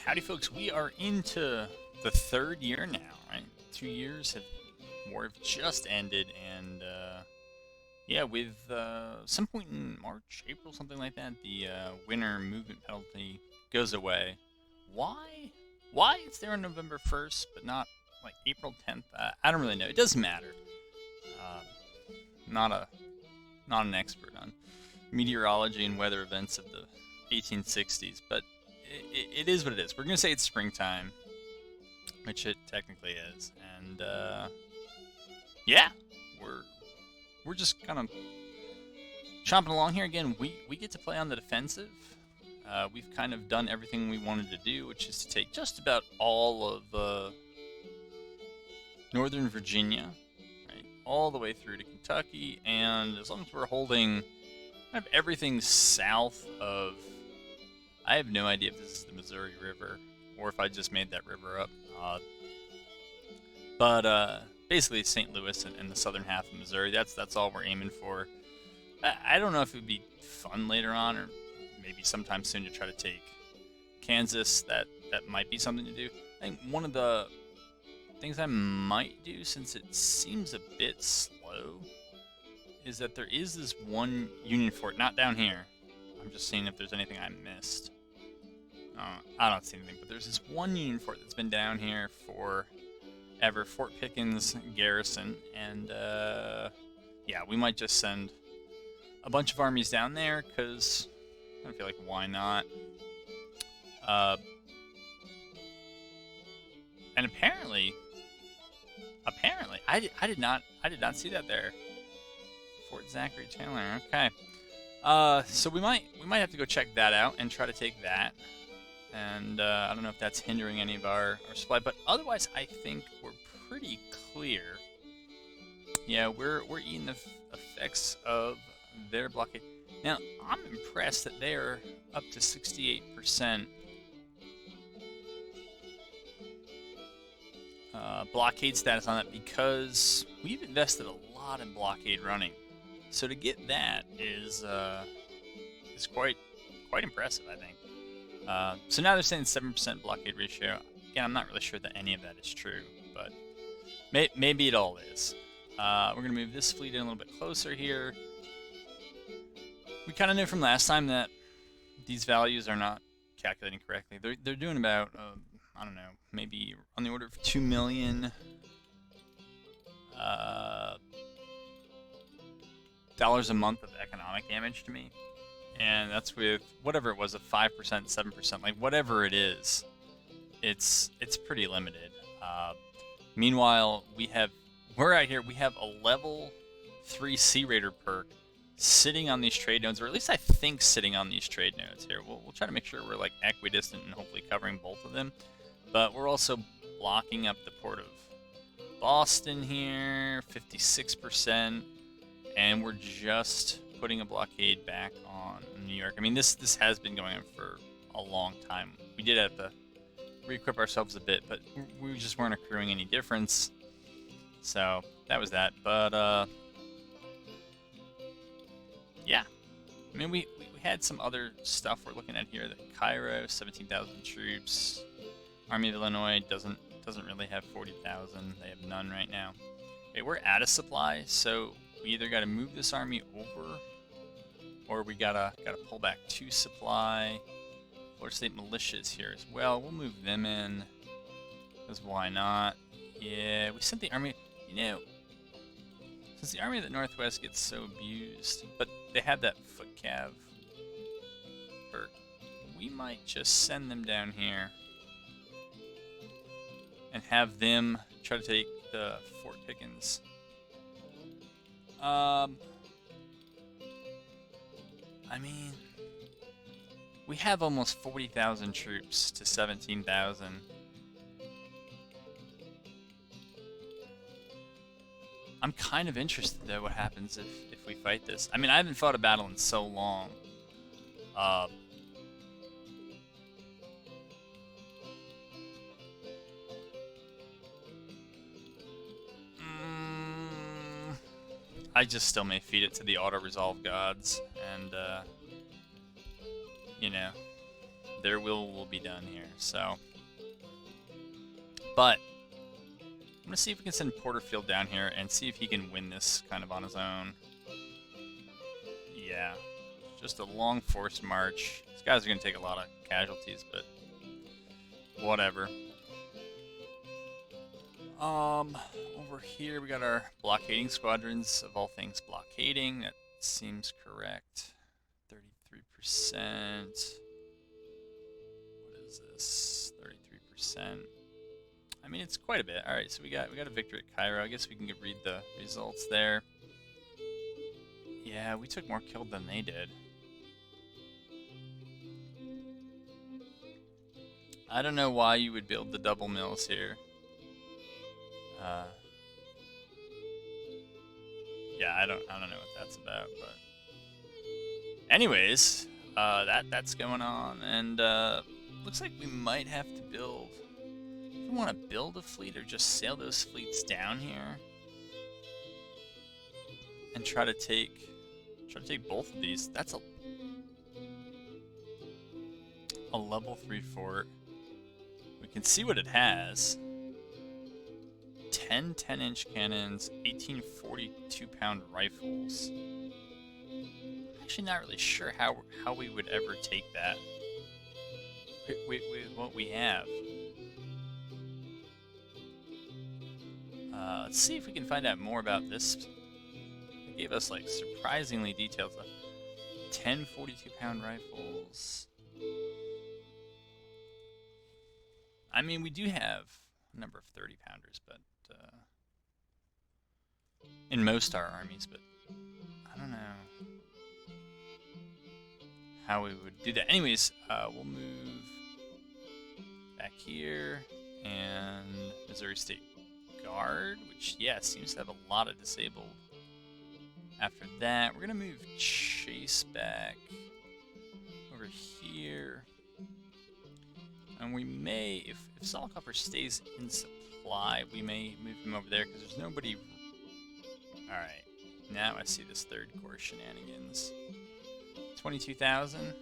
Howdy, folks. We are into the third year now, right? 2 years have war have just ended, and yeah, with some point in March, April, something like that, the winter movement penalty goes away. Why? Why it's there on November 1st, but not like April 10th? I don't really know. It doesn't matter. Uh, not a not an expert on meteorology and weather events of the 1860s, but it is what it is. We're gonna say it's springtime, which it technically is, and yeah, we're we're just kind of chomping along here again. We get to play on the defensive. We've kind of done everything we wanted to do, which is to take just about all of Northern Virginia, right, all the way through to Kentucky, and as long as we're holding kind of everything south of, I have no idea if this is the Missouri River or if I just made that river up. But basically St. Louis and the southern half of Missouri. That's all we're aiming for. I don't know if it would be fun later on or maybe sometime soon to try to take Kansas. That might be something to do. I think one of the things I might do, since it seems a bit slow, is that there is this one Union fort, not down here. I'm just seeing if there's anything I missed. I don't see anything, but there's this one Union fort that's been down here for ever, Fort Pickens Garrison, and yeah, we might just send a bunch of armies down there, because I feel like, why not? And apparently, I did not see that there. Fort Zachary Taylor. Okay. So we might have to go check that out and try to take that. And I don't know if that's hindering any of our supply, but otherwise I think we're pretty clear. Yeah, we're eating the effects of their blockade. Now, I'm impressed that they are up to 68% blockade status on that, because we've invested a lot in blockade running. So to get that is quite impressive, I think. So now they're saying 7% blockade ratio. Again, I'm not really sure that any of that is true, but maybe it all is. We're going to move this fleet in a little bit closer here. We kind of knew from last time that these values are not calculating correctly. They're doing about, I don't know, maybe on the order of 2 million dollars a month of economic damage to me. And that's with whatever it was, a 5%, 7%, like whatever it is, it's pretty limited. Meanwhile, we're out here, we have a level 3 Sea Raider perk sitting on these trade nodes, or at least I think sitting on these trade nodes here. We'll try to make sure we're like equidistant and hopefully covering both of them. But we're also blocking up the port of Boston here, 56%, and we're just putting a blockade back on New York. I mean, this has been going on for a long time. We did have to re-equip ourselves a bit, but we just weren't accruing any difference. So that was that. But yeah, I mean, we had some other stuff we're looking at here. The Cairo, 17,000 troops. Army of Illinois doesn't really have 40,000. They have none right now. Okay, we're out of supply, so we either got to move this army over, or we gotta pull back 2 supply. Florida State Militia is here as well. We'll move them in, because why not? Yeah, we sent the army. You know, since the Army of the Northwest gets so abused, but they have that foot cav perk, we might just send them down here and have them try to take the Fort Pickens. I mean, we have almost 40,000 troops to 17,000. I'm kind of interested, though, what happens if we fight this. I mean, I haven't fought a battle in so long. I just still may feed it to the auto-resolve gods, and, you know, their will be done here. So, but I'm gonna see if we can send Porterfield down here and see if he can win this kind of on his own. Yeah, just a long forced march. These guys are gonna take a lot of casualties, but whatever. Over here we got our blockading squadrons, of all things blockading. That seems correct. 33%. What is this? 33%. I mean, it's quite a bit. All right, so we got a victory at Cairo. I guess we can read the results there. Yeah, we took more killed than they did. I don't know why you would build the double mills here. Yeah, I don't know what that's about, but anyways, that's going on, and looks like we might have to build. If we want to build a fleet or just sail those fleets down here and try to take both of these. That's a level 3 fort. We can see what it has. 10 10-inch cannons, 18 42-pound rifles. I'm actually not really sure how we would ever take that with what we have. Let's see if we can find out more about this. They gave us like surprisingly detailed stuff. 10 42-pound rifles. I mean, we do have a number of 30-pounders, but in most our armies, but I don't know how we would do that. Anyways, we'll move back here, and Missouri State Guard, which, yeah, seems to have a lot of disabled. After that, we're going to move Chase back over here. And we may, if Zollicoffer stays in supply, we may move him over there, because there's nobody. Alright, now I see this third corps shenanigans. 22,000.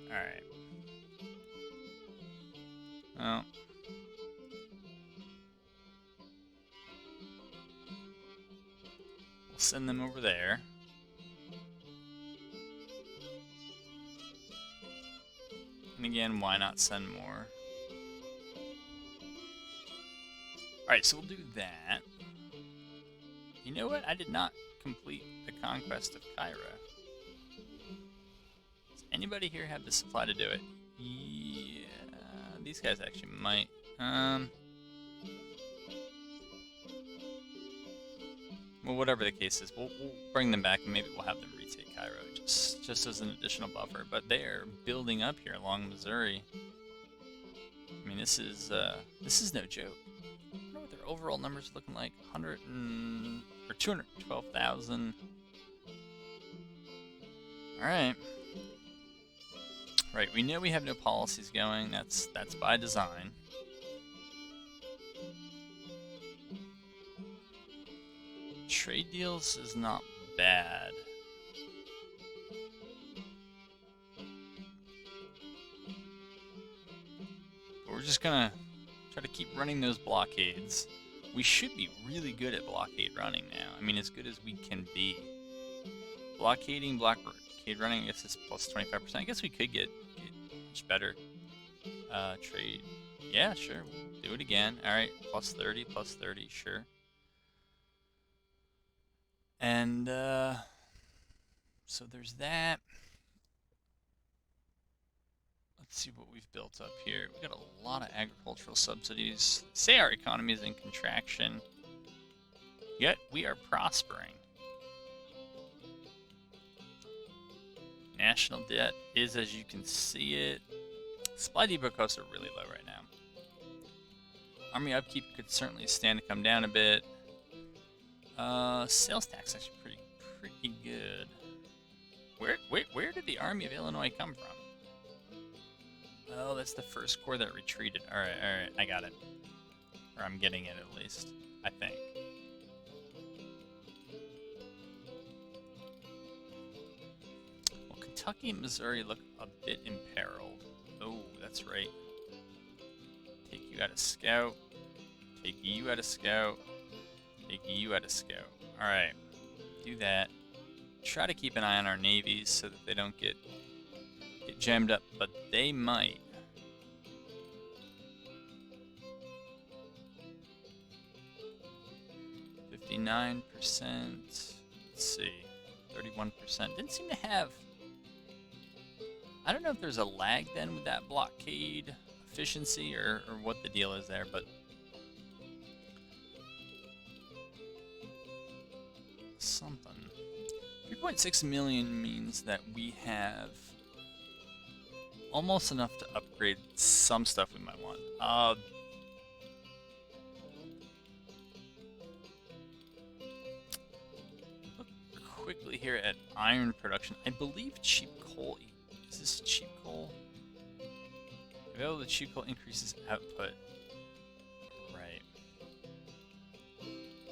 Alright. Well. We'll send them over there. And again, why not send more? Alright, so we'll do that. You know what? I did not complete the conquest of Cairo. Does anybody here have the supply to do it? Yeah, these guys actually might. Well, whatever the case is, we'll bring them back and maybe we'll have them retake Cairo just as an additional buffer. But they are building up here along Missouri. I mean, this is no joke. I wonder what their overall numbers are looking like. 212,000. All right. Right. We know we have no policies going. That's by design. Trade deals is not bad. But we're just gonna try to keep running those blockades. We should be really good at blockade running now. I mean, as good as we can be. Blockade running, I guess it's plus 25%. I guess we could get much better. Trade. Yeah, sure. We'll do it again. Alright, plus 30, sure. And, so there's that. Let's see what we've built up here. We've got a lot of agricultural subsidies. Say our economy is in contraction, yet we are prospering. National debt is, as you can see it. Supply depot costs are really low right now. Army upkeep could certainly stand to come down a bit. Sales tax actually pretty good. Where did the Army of Illinois come from? Oh, that's the first corps that retreated. Alright, I got it. Or I'm getting it at least, I think. Kentucky and Missouri look a bit imperiled. Oh, that's right. Take you out of scout. Take you out of scout. Take you out of scout. Alright. Do that. Try to keep an eye on our navies so that they don't get jammed up, but they might. $59%. Let's see. 31%. Didn't seem to have... I don't know if there's a lag then with that blockade efficiency or what the deal is there, but... something. 3.6 million means that we have almost enough to upgrade some stuff we might want. Look quickly here at iron production. I believe cheap coal. Is this cheap coal? Available cheap coal increases output. Right.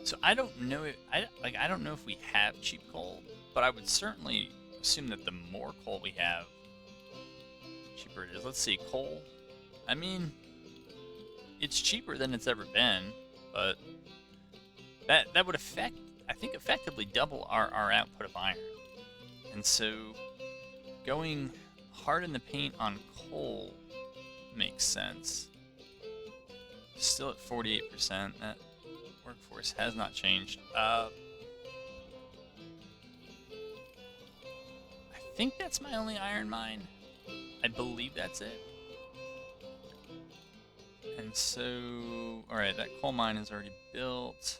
So I don't know if I don't know if we have cheap coal, but I would certainly assume that the more coal we have, cheaper it is. Let's see, coal. I mean, it's cheaper than it's ever been, but that would affect, I think, effectively double our output of iron. And so going hard in the paint on coal makes sense. Still at 48%. That workforce has not changed. I think that's my only iron mine. I believe that's it. And so, alright, that coal mine is already built.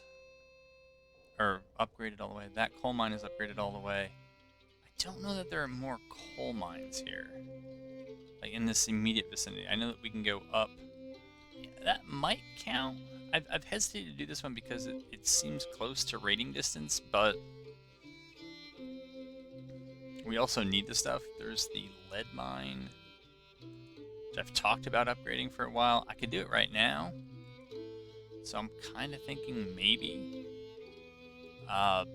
Or upgraded all the way. That coal mine is upgraded all the way. I don't know that there are more coal mines here. Like in this immediate vicinity. I know that we can go up. Yeah, that might count. I've hesitated to do this one because it seems close to raiding distance, but we also need the stuff. There's the lead mine, which I've talked about upgrading for a while. I could do it right now. So I'm kind of thinking maybe. I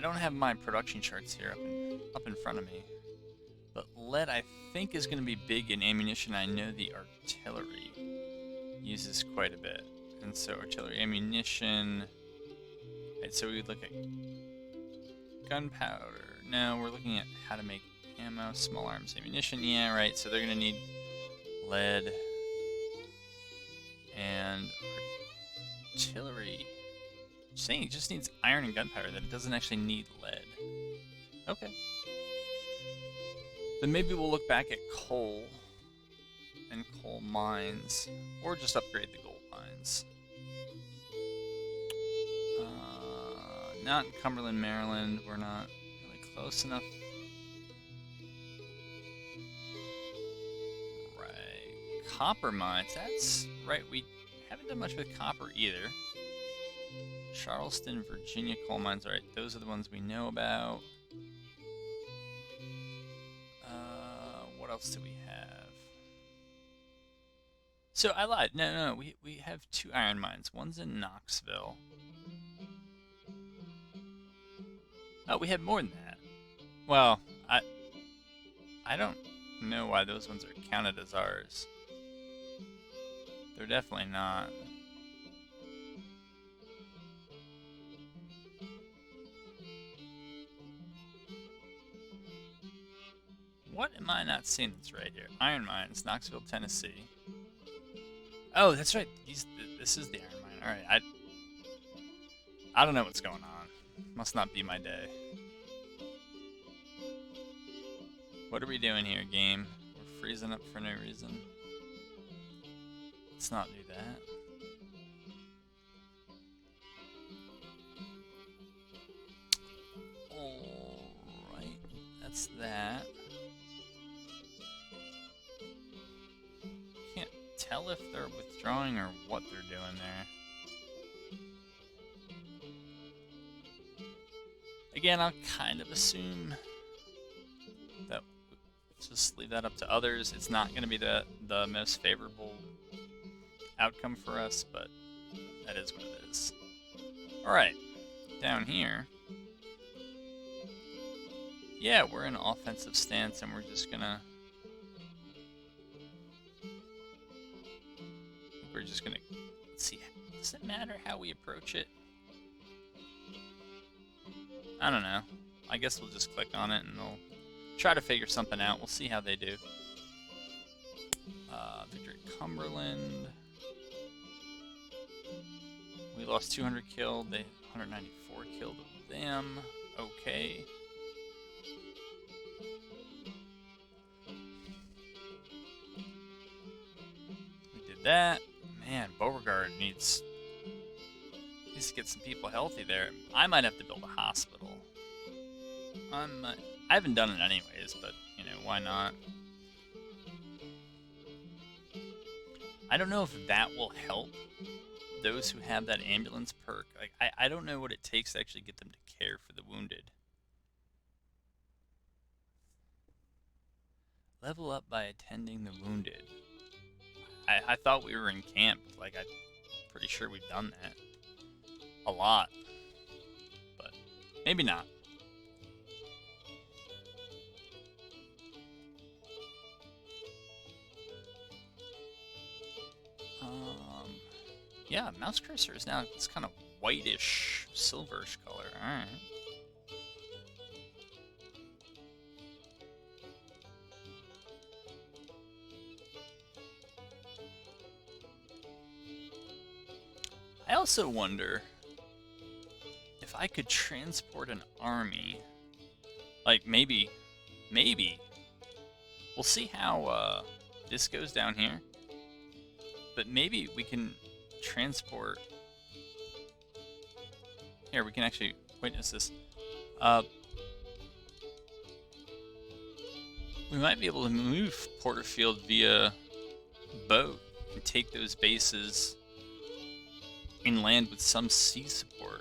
don't have my production charts here up in front of me. But lead, I think, is going to be big in ammunition. I know the artillery uses quite a bit. And so artillery ammunition... Right, so we would look at gunpowder. No, we're looking at how to make ammo, small arms ammunition. Yeah, right, so they're going to need lead and artillery. Saying it just needs iron and gunpowder, that it doesn't actually need lead. Okay. Then maybe we'll look back at coal and coal mines, or just upgrade the gold mines. Not in Cumberland, Maryland. We're not really close enough. Right. Copper mines. That's right. We haven't done much with copper either. Charleston, Virginia coal mines. Alright, those are the ones we know about. What else do we have? So I lied. No. We have 2 iron mines. One's in Knoxville. Oh, we have more than that. Well, I don't know why those ones are counted as ours. They're definitely not. What am I not seeing that's right here? Iron mines, Knoxville, Tennessee. Oh, that's right. This is the iron mine. Alright, I don't know what's going on. Must not be my day. What are we doing here, game? We're freezing up for no reason. Let's not do that. Alright, that's that. Can't tell if they're withdrawing or what they're doing there. Again, I'll kind of assume that, just leave that up to others. It's not going to be the most favorable outcome for us, but that is what it is. Alright, down here. Yeah, we're in offensive stance, and we're just gonna... Let's see, does it matter how we approach it? I don't know. I guess we'll just click on it and we'll try to figure something out. We'll see how they do. Victory at Cumberland. We lost 200 killed. They 194 killed of them. Okay. We did that. Man, Beauregard needs to get some people healthy there. I might have to build a hospital. I haven't done it anyways, but, you know, why not? I don't know if that will help those who have that ambulance perk. Like, I don't know what it takes to actually get them to care for the wounded. Level up by attending the wounded. I thought we were in camp. Like, I'm pretty sure we've done that. A lot. But maybe not. Yeah, mouse cursor is now this kind of whitish, silverish color. Alright. I also wonder if I could transport an army. Like, maybe. We'll see how this goes down here. But maybe we can transport... Here, we can actually witness this. We might be able to move Porterfield via boat and take those bases inland with some sea support.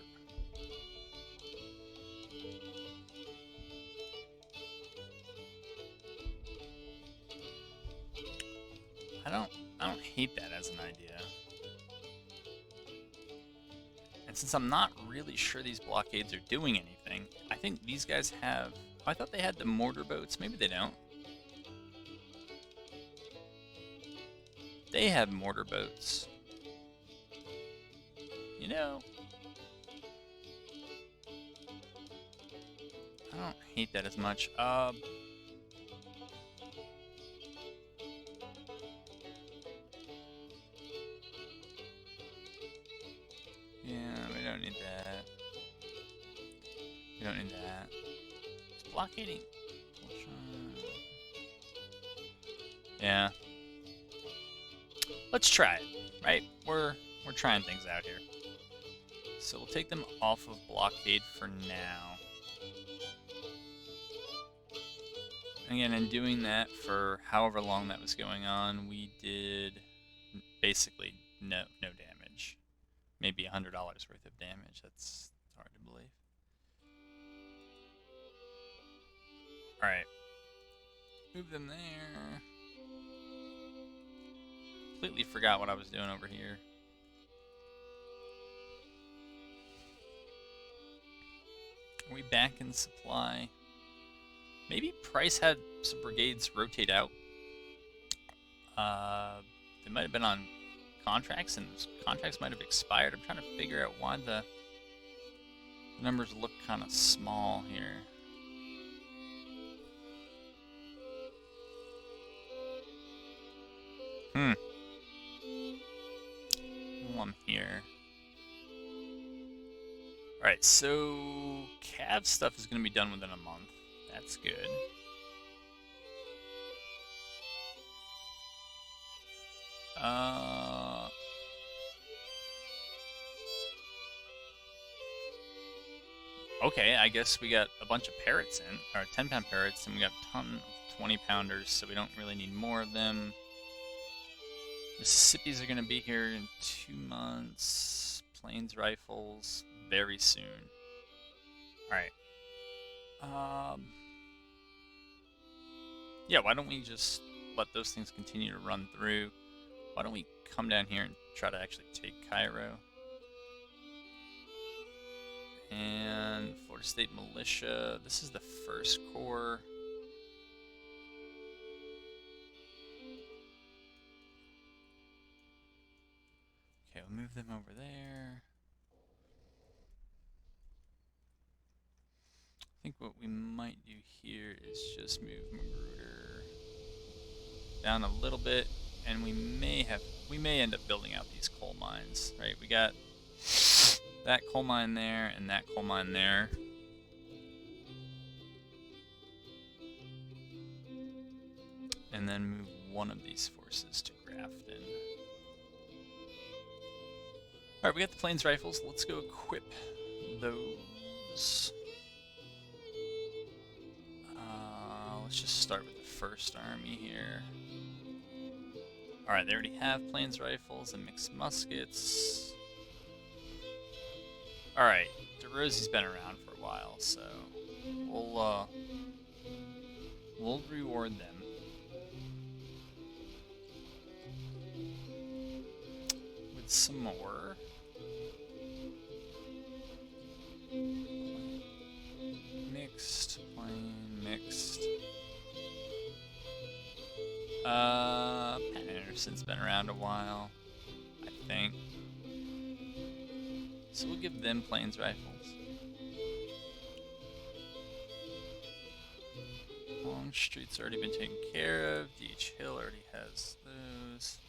I don't hate that as an idea. And since I'm not really sure these blockades are doing anything, I think these guys have... I thought they had the mortar boats. Maybe they don't. They have mortar boats. You know, I don't hate that as much. Yeah, we don't need that. We don't need that. It's blockading. Yeah. Let's try it, right? We're trying things out here. So we'll take them off of blockade for now. Again, in doing that for however long that was going on, we did basically no damage. Maybe $100 worth of damage. That's hard to believe. Alright. Move them there. Completely forgot what I was doing over here. Are we back in supply? Maybe Price had some brigades rotate out. They might have been on contracts, and those contracts might have expired. I'm trying to figure out why the numbers look kind of small here. While I'm here. Alright, so Cav stuff is going to be done within a month. That's good. Okay, I guess we got a bunch of Parrotts in, or 10-pound Parrotts, and we got a ton of 20-pounders, so we don't really need more of them. Mississippis are going to be here in 2 months. Plains rifles very soon. Alright. Yeah, why don't we just let those things continue to run through? Why don't we come down here and try to actually take Cairo? And Florida State Militia. This is the 1st Corps. Okay, we'll move them over there. I think what we might do here is just move Magruder down a little bit, and we may end up building out these coal mines, right? We got that coal mine there and that coal mine there. And then move one of these forces to Grafton. Alright, we got the Plains Rifles. Let's go equip those. Let's just start with the 1st Army here. Alright, they already have Plains Rifles and mixed muskets. Alright, DeRosie's been around for a while, so we'll reward them. With some more. Mixed, plain, mixed. Pat Anderson's been around a while, I think. So we'll give them Plains Rifles. Longstreet's already been taken care of. D.H. Hill already has those.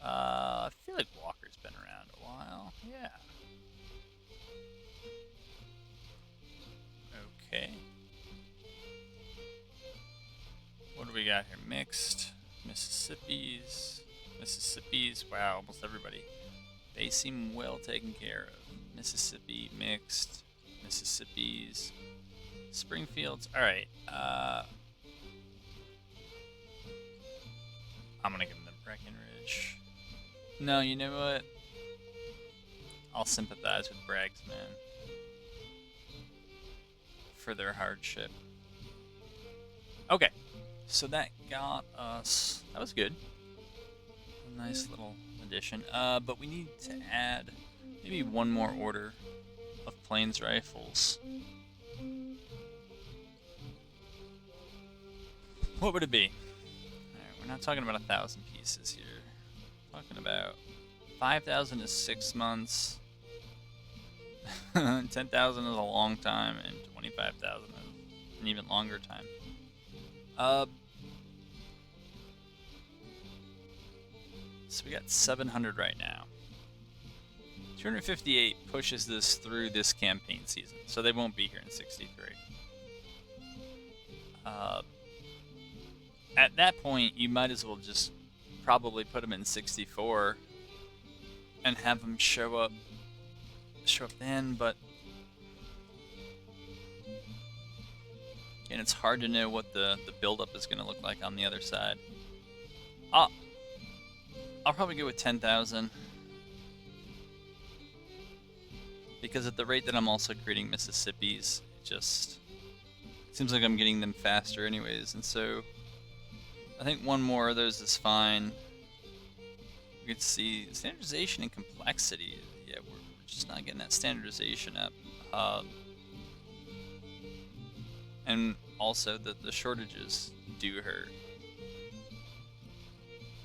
I feel like Walker's been around a while. Yeah. Okay. What do we got here? Mixed. Mississippi's. Wow, almost everybody. They seem well taken care of. Mississippi, mixed. Mississippi's. Springfield's. Alright. I'm gonna give them the Breckenridge. No, you know what? I'll sympathize with Bragg's men for their hardship. Okay, so that got us. That was good. A nice little addition. But we need to add maybe one more order of Plains Rifles. What would it be? Alright, we're not talking about 1,000 pieces here. We're talking about 5,000 is 6 months. 10,000 is a long time, and 25,000 is an even longer time. So we got 700 right now. 258 pushes this through this campaign season, so they won't be here in 63. At that point, you might as well just probably put them in 64 and have them show up then, but again, it's hard to know what the buildup is going to look like on the other side. I'll probably go with 10,000 because at the rate that I'm also creating Mississippi's, it just seems like I'm getting them faster anyways, and so I think one more of those is fine. You can see standardization and complexity. Yeah, we're just not getting that standardization up. And also the shortages do hurt.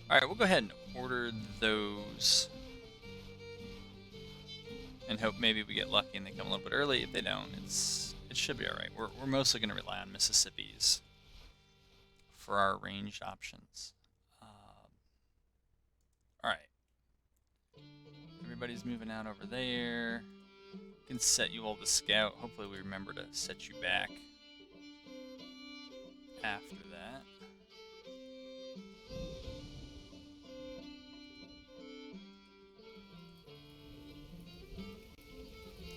Alright, we'll go ahead and order those. And hope maybe we get lucky and they come a little bit early. If they don't, it should be alright. We're mostly going to rely on Mississippi's for our ranged options. Alright. Everybody's moving out over there. We can set you all to scout. Hopefully we remember to set you back after that.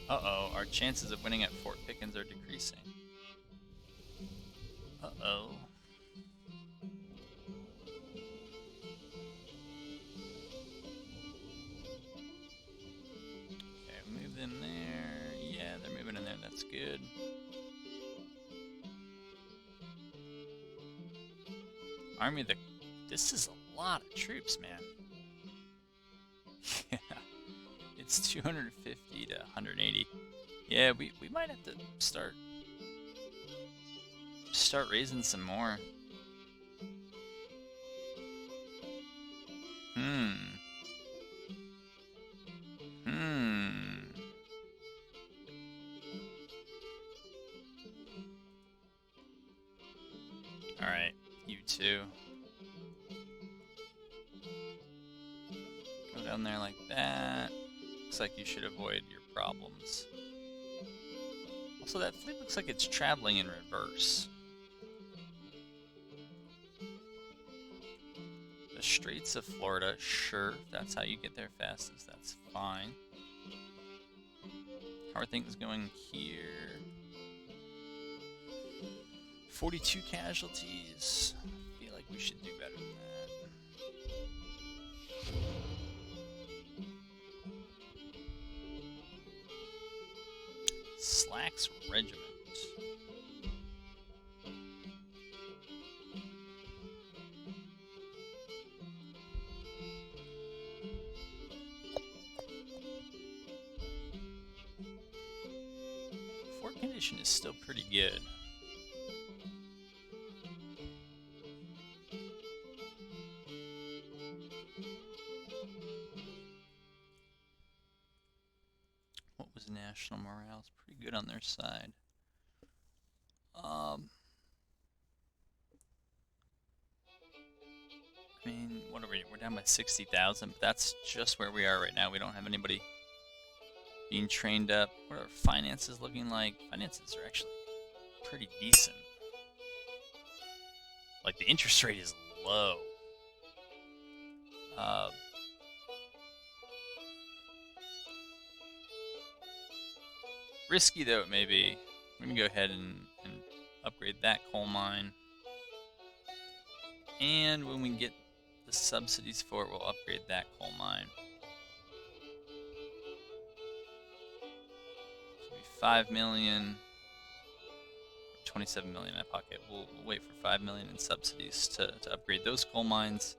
Uh-oh, our chances of winning at Fort Pickens are decreasing. Uh-oh. Okay, move them there. Yeah, they're moving in there, that's good. Army of the... This is a lot of troops, man. Yeah. It's 250 to 180. Yeah, we might have to start raising some more. Hmm. Alright, you two. Go down there like that. Looks like you should avoid your problems. Also, that fleet looks like it's traveling in reverse. The Straits of Florida, sure, if that's how you get there fastest, that's fine. How are things going here? 42 casualties. I feel like we should do better than that. Slack's Regiment. Fort condition is still pretty good. What was national morale? It's pretty good on their side. I mean, what are we? We're down by 60,000, but that's just where we are right now. We don't have anybody being trained up. What are our finances looking like? Finances are actually pretty decent. Like, the interest rate is low. Risky though it may be. I'm gonna go ahead and upgrade that coal mine. And when we get the subsidies for it, we'll upgrade that coal mine. So 5 million, 27 million in my pocket. We'll wait for 5 million in subsidies to upgrade those coal mines,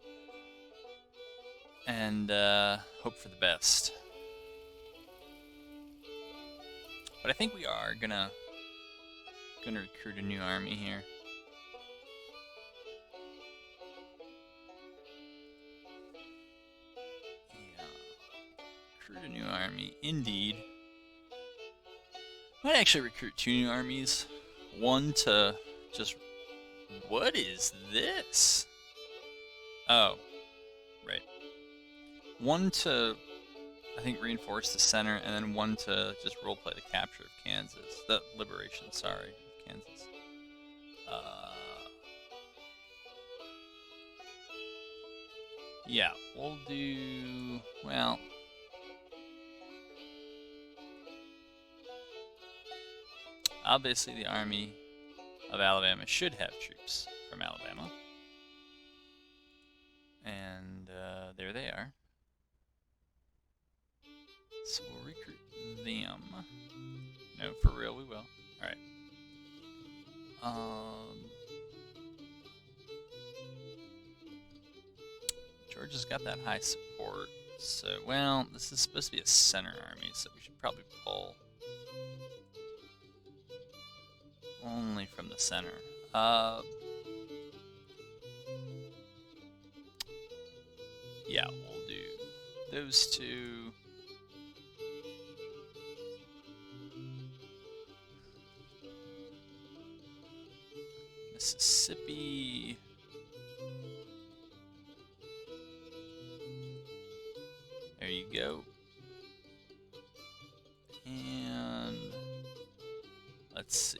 and hope for the best. But I think we are gonna recruit a new army here. Yeah, recruit a new army, indeed. Might actually recruit 2 new armies. One to just... What is this? Oh, right. One to, I think, reinforce the center, and then one to just roleplay the capture of Kansas. The liberation, sorry, of Kansas. Yeah, we'll do... Well... Obviously, the Army of Alabama should have troops from Alabama. And there they are. So we'll recruit them. No, for real, we will. Alright. Georgia's got that high support. So, well, this is supposed to be a center army, so we should probably pull only from the center. Yeah, we'll do those two. Mississippi. There you go. And let's see.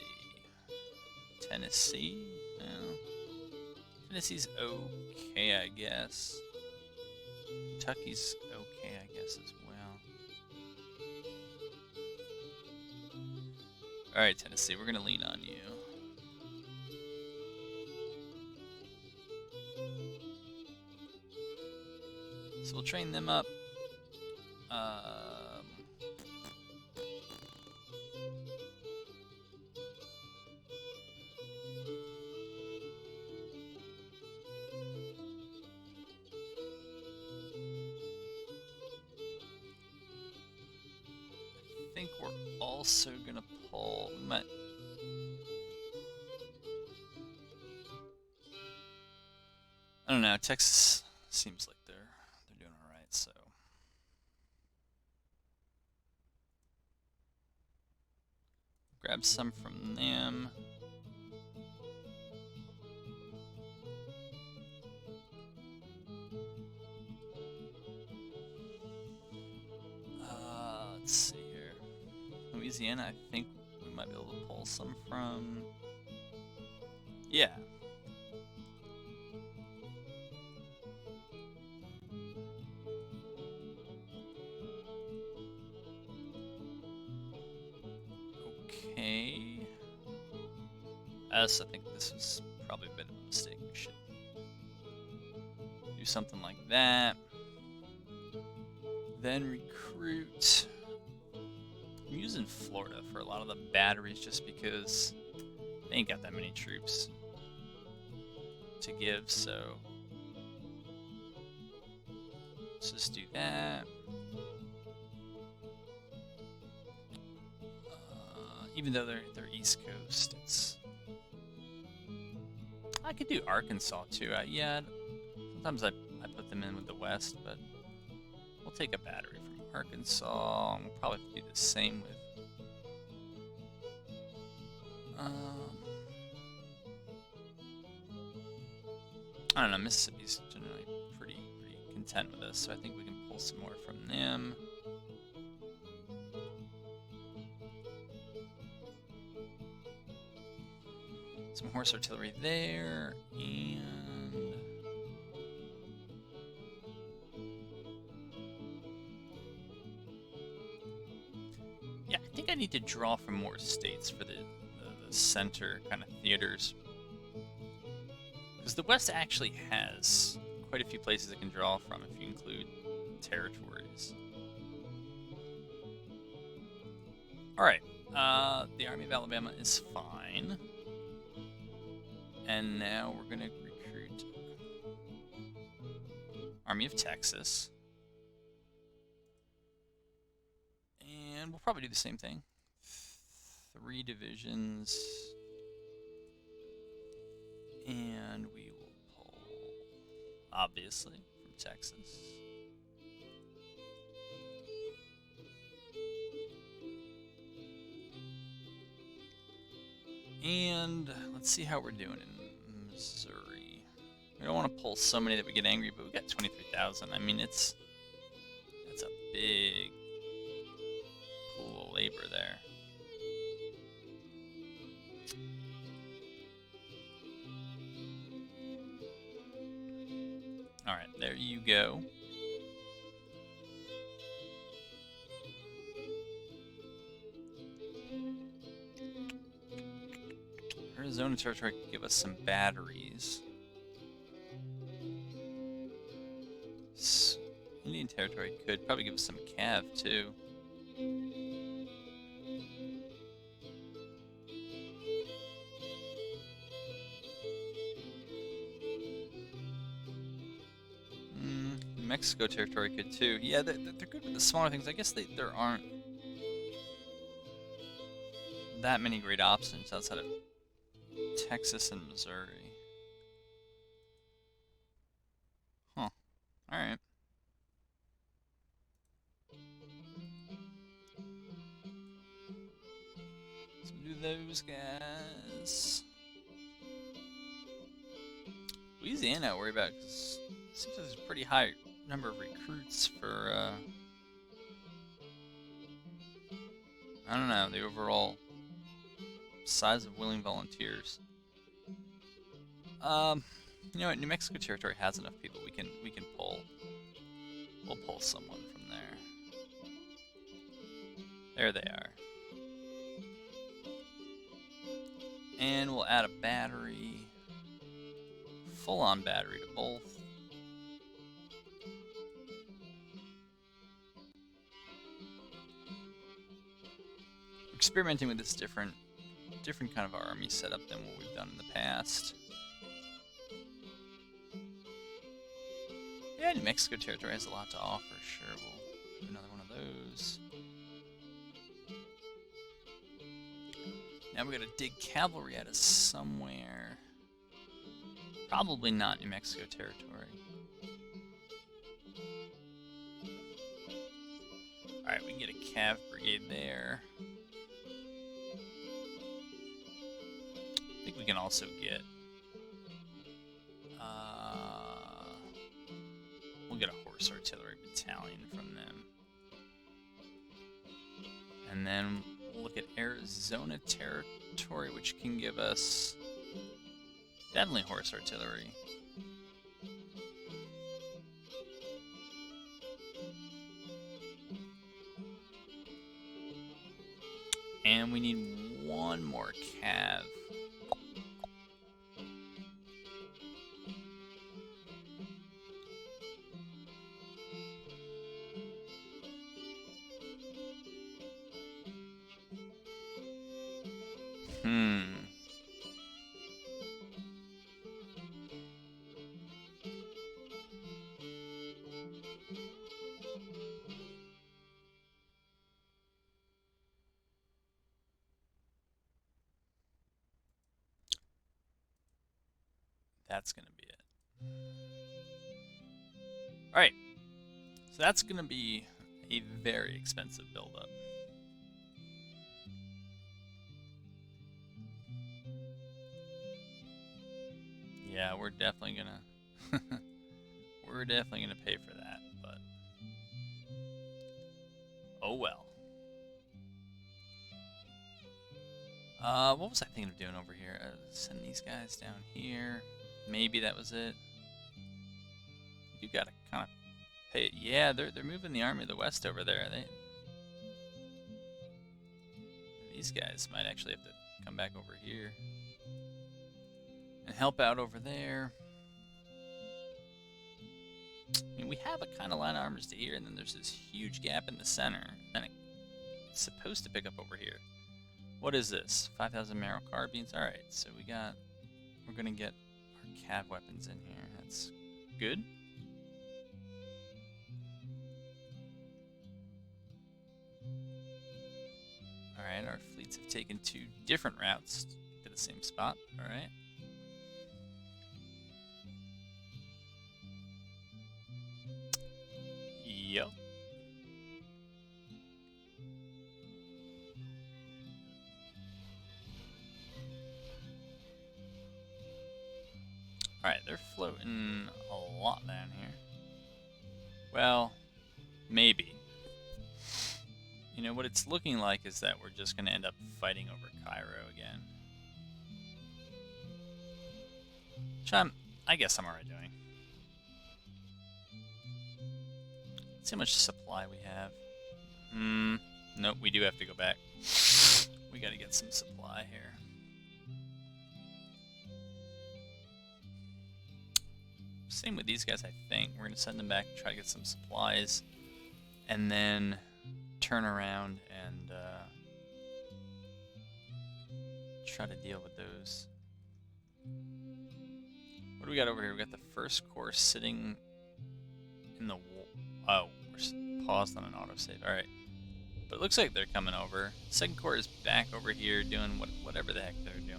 Tennessee. Well, Tennessee's okay, I guess. Kentucky's okay, I guess, as well. Alright, Tennessee, we're gonna lean on you. So we'll train them up. I think we're also gonna pull. I don't know. Texas seems like they're doing all right. So grab some from them. Let's see here. Louisiana, I think we might be able to pull some from. Yeah. Okay. I think this was probably a bit of a mistake. We should do something like that. Then recruit. I'm using Florida for a lot of the batteries just because they ain't got that many troops to give, so let's just do that. Even though they're East Coast, I could do Arkansas too. Yeah, sometimes I put them in with the West, but we'll take a battery from Arkansas, and we'll probably do the same with. I don't know. Mississippi's generally pretty content with us, so I think we can pull some more from them. Some horse artillery there, and yeah, I think I need to draw from more states for the center kind of theaters. Because the West actually has quite a few places it can draw from if you include territories. Alright, the Army of Alabama is fine. And now we're going to recruit Army of Texas. And we'll probably do the same thing. 3 divisions. And we will pull, obviously, from Texas. And let's see how we're doing in Missouri. We don't want to pull so many that we get angry, but we got 23,000. I mean, that's a big pool of labor there. Alright, there you go. Arizona Territory could give us some batteries. Indian Territory could probably give us some cav too. New Mexico Territory could too. Yeah, they're good with the smaller things. I guess there aren't that many great options outside of Texas and Missouri. Huh. Alright. So do those guys. Louisiana I worry about because it seems like there's a pretty high number of recruits for I don't know, the overall size of willing volunteers. You know what? New Mexico Territory has enough people. We can pull. We'll pull someone from there. There they are. And we'll add a battery. Full-on battery to both. Experimenting with this different kind of army setup than what we've done in the past. Yeah, New Mexico Territory has a lot to offer. Sure, we'll do another one of those. Now we gotta dig cavalry out of somewhere. Probably not New Mexico territory. Alright, we can get a cav brigade there. I think we can also get... we'll get a horse artillery battalion from them. And then we'll look at Arizona territory, which can give us definitely horse artillery. And we need one more cav. That's gonna be it. Alright. So that's gonna be a very expensive buildup. Yeah, we're definitely gonna pay for that, but oh well. What was I thinking of doing over here? Send these guys down here. Maybe that was it. You gotta kind of pay it. Yeah, they're moving the army of the West over there. These guys might actually have to come back over here and help out over there. I mean, we have a kind of line of armors to here, and then there's this huge gap in the center. And it's supposed to pick up over here. What is this? 5,000 Merrill carbines. All right, so we're gonna get our cav weapons in here. That's good. All right, our fleets have taken 2 different routes to the same spot. All right. Yep. Alright, they're floating a lot down here. Well, maybe. You know, what it's looking like is that we're just going to end up fighting over Cairo again. Which I guess I'm alright doing. Let's see how much supply we have. Nope, we do have to go back. We got to get some supply here. Same with these guys, I think. We're going to send them back and try to get some supplies. And then turn around and try to deal with those. What do we got over here? We got the first corps sitting in the wall. Oh, we're paused on an autosave. Alright. But it looks like they're coming over. Second corps is back over here doing whatever the heck they're doing.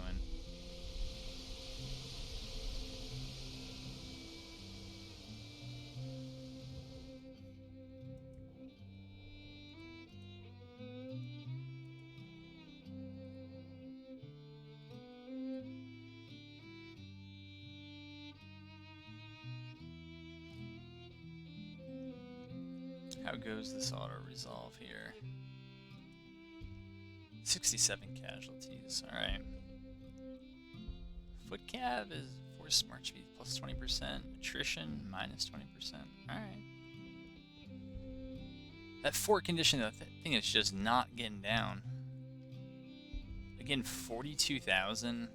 How goes this auto-resolve here? 67 casualties, alright. Foot cav is force march speed plus 20%, attrition minus 20%, alright. That fort condition, the thing is just not getting down. Again, 42,000.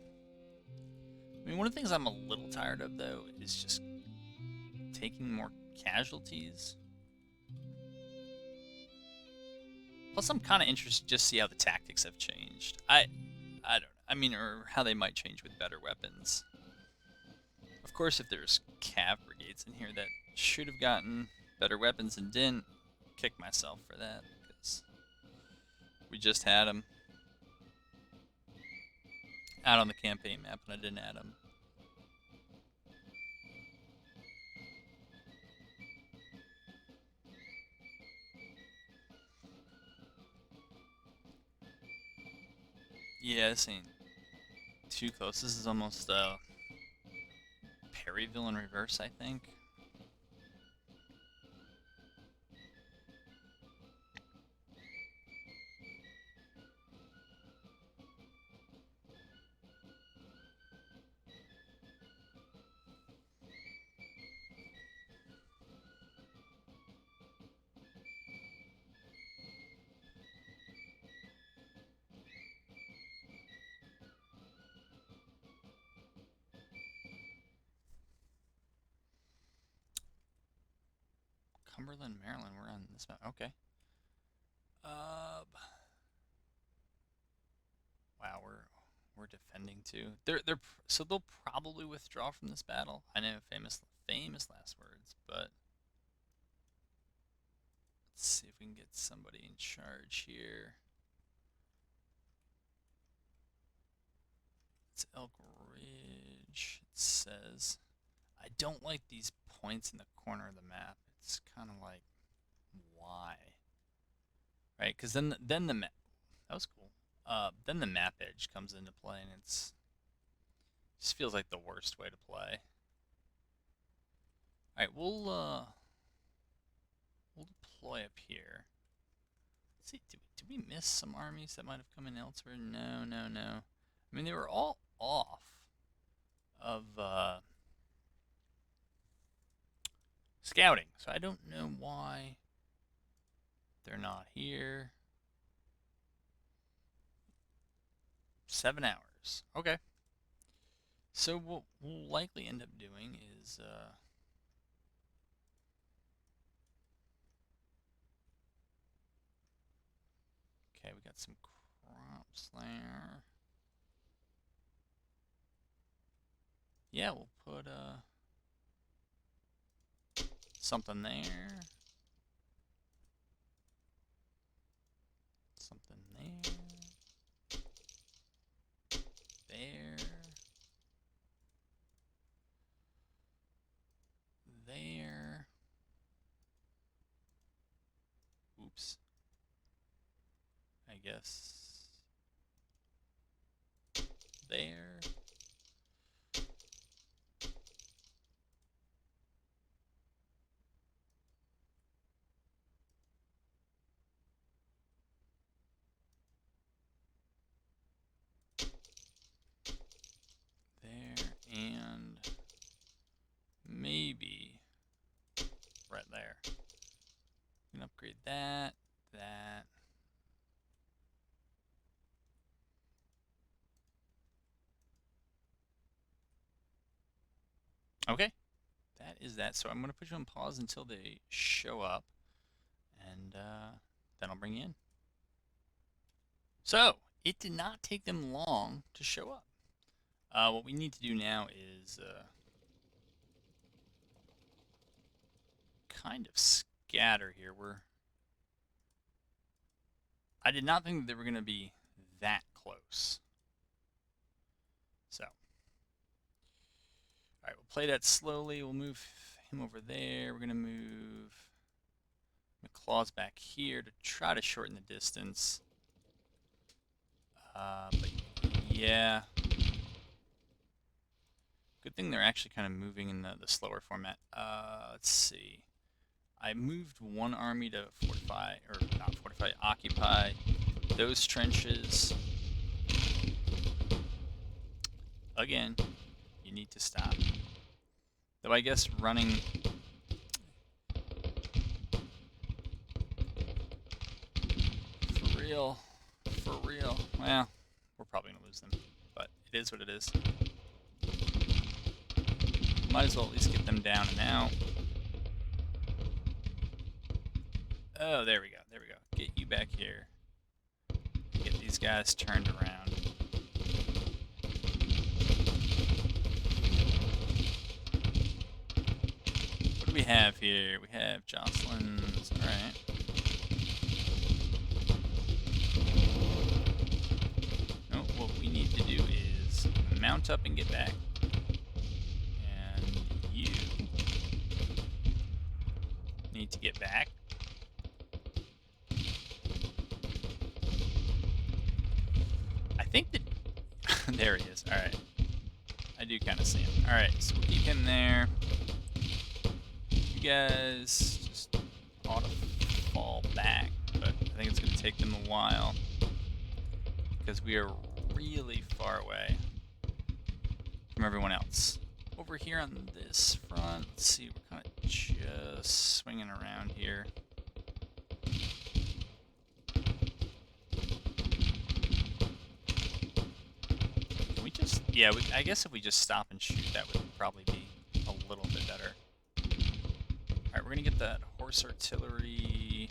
I mean, one of the things I'm a little tired of, though, is just taking more casualties. Plus, I'm kind of interested to just see how the tactics have changed. I don't know. I mean, or how they might change with better weapons. Of course, if there's cav brigades in here that should have gotten better weapons and didn't, kick myself for that, because we just had them. out on the campaign map, and I didn't add them. Yeah, this ain't too close. This is almost Perryville in reverse, I think. Cumberland, Maryland. We're on this map. Okay. Wow, we're defending too. So they'll probably withdraw from this battle. I know, famous last words, but let's see if we can get somebody in charge here. It's Elk Ridge. It says. I don't like these points in the corner of the map. It's kind of like, why? Right? Because then the map. That was cool. Then the map edge comes into play, and it's just feels like the worst way to play. All right, we'll deploy up here. Let's see, did we miss some armies that might have come in elsewhere? No. I mean, they were all off of scouting, so I don't know why they're not here. 7 hours. Okay. So what we'll likely end up doing is okay, we got some crops there. Yeah, we'll put something there. Something there. There. Oops. I guess there. And maybe right there. We can upgrade that. Okay, that is that. So I'm going to put you on pause until they show up, and then I'll bring you in. So it did not take them long to show up. What we need to do now is kind of scatter here. I did not think that they were going to be that close. So, all right, we'll play that slowly. We'll move him over there. We're going to move McClaw's back here to try to shorten the distance. But yeah. Good thing they're actually kind of moving in the slower format. Let's see. I moved one army to fortify, or not fortify, occupy those trenches. Again, you need to stop. Though I guess running... For real. Well, we're probably going to lose them, but it is what it is. Might as well at least get them down and out. Oh, there we go. Get you back here. Get these guys turned around. What do we have here? We have Jocelyn's. Alright. No, what we need to do is mount up and get back. And you need to get back. I think that... there he is. Alright. I do kind of see him. Alright, so we'll keep him there. You guys just ought to fall back, but I think it's going to take them a while because we are really far away from everyone else. Over here on this front, let's see, we're kind of just swinging around here. Can we just, yeah, I guess if we just stop and shoot, that would probably be a little bit better. Alright, we're going to get that horse artillery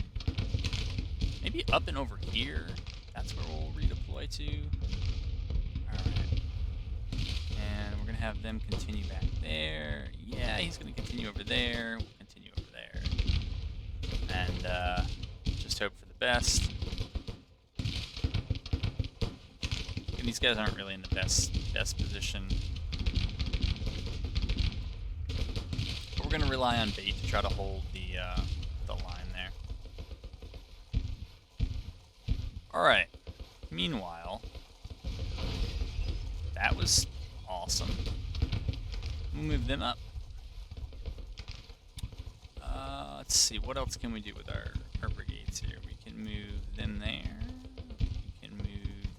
maybe up and over here. That's where we'll redeploy to. Alright. And we're going to have them continue back there. Yeah, he's going to continue over there. We'll continue over there. And just hope for the best. And these guys aren't really in the best position. But we're going to rely on bait to try to hold the line there. Alright. Meanwhile, that was awesome. We'll move them up. Let's see, what else can we do with our brigades here? We can move them there. We can move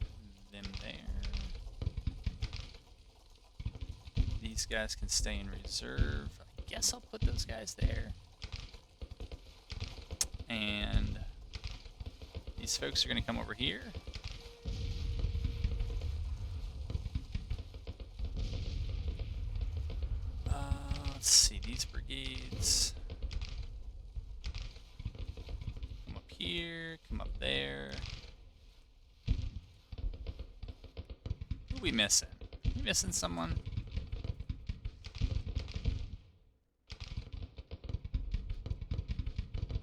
them there. These guys can stay in reserve. I guess I'll put those guys there. And these folks are going to come over here. Let's see, these brigades come up here, come up there. Who are we missing? Are we missing someone?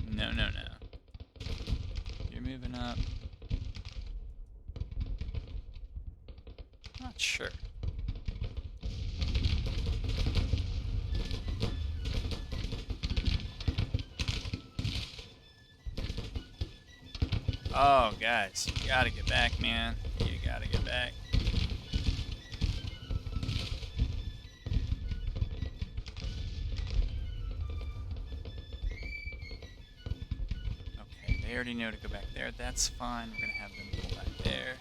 No, no, no. You're moving up. Not sure. Oh, guys, you gotta get back, man. You gotta get back. Okay, they already know to go back there. That's fine. We're gonna have them pull back there.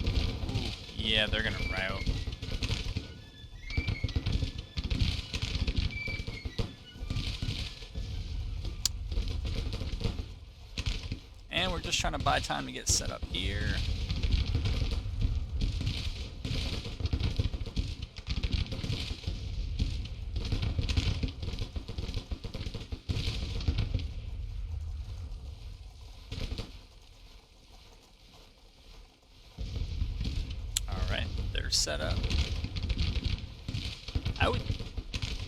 Ooh, yeah, they're gonna rout. And we're just trying to buy time to get set up here. Alright, they're set up.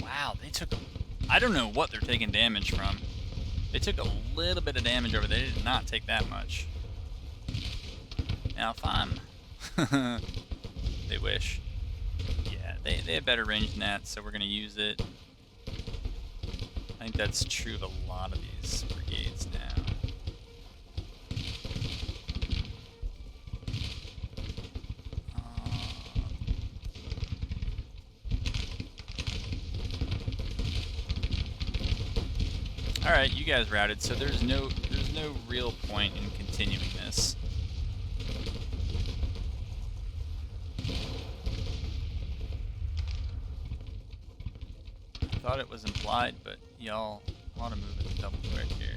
Wow, they took I don't know what they're taking damage from. They took a little bit of damage over there. They did not take that much. Now if I'm... they wish. Yeah, they have better range than that, so we're going to use it. I think that's true of a lot of these brigades now. Alright, you guys routed, so there's no real point in continuing this. I thought it was implied, but y'all ought to move it double quick here.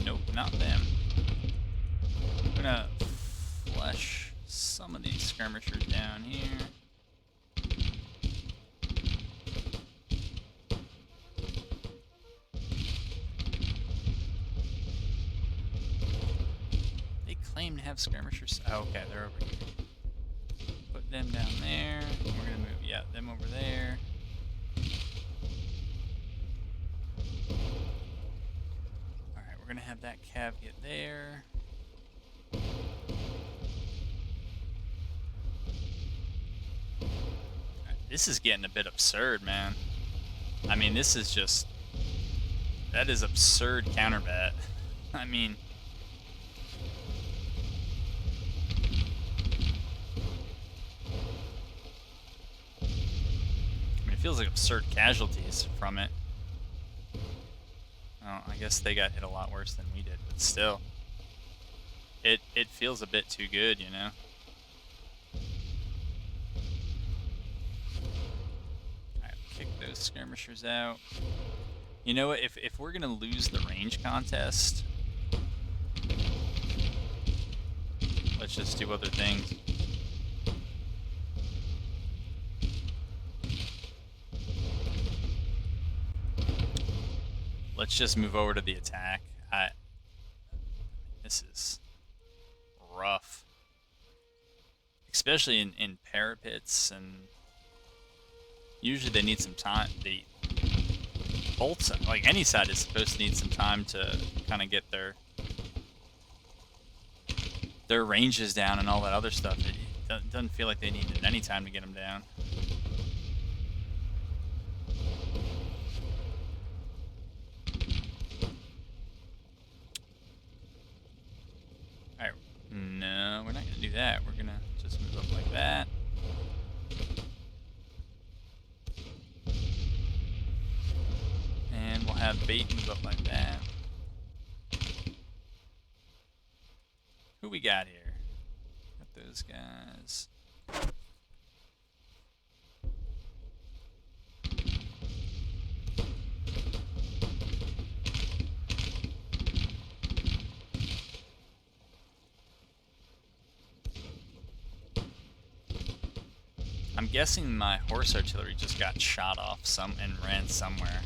Nope, not them. I'm gonna flush some of these skirmishers down here. don't even have skirmishers. Oh, okay, they're over here. Put them down there. We're gonna move, yeah, them over there. Alright, we're gonna have that cav get there. This is getting a bit absurd, man. I mean, this is just... That is absurd counterbat. I mean... it feels like absurd casualties from it. Oh, I guess they got hit a lot worse than we did, but still. It feels a bit too good, you know? Kick those skirmishers out. You know what? If we're gonna lose the range contest, let's just do other things. Let's just move over to the attack. This is rough, especially in parapets, and usually they need some time. Both, like any side, is supposed to need some time to kind of get their ranges down and all that other stuff. It doesn't feel like they needed any time to get them down. Alright, no, we're not going to do that. We're going to just move up like that. And we'll have bait move up like that. Who we got here? Got those guys. I'm guessing my horse artillery just got shot off and ran somewhere.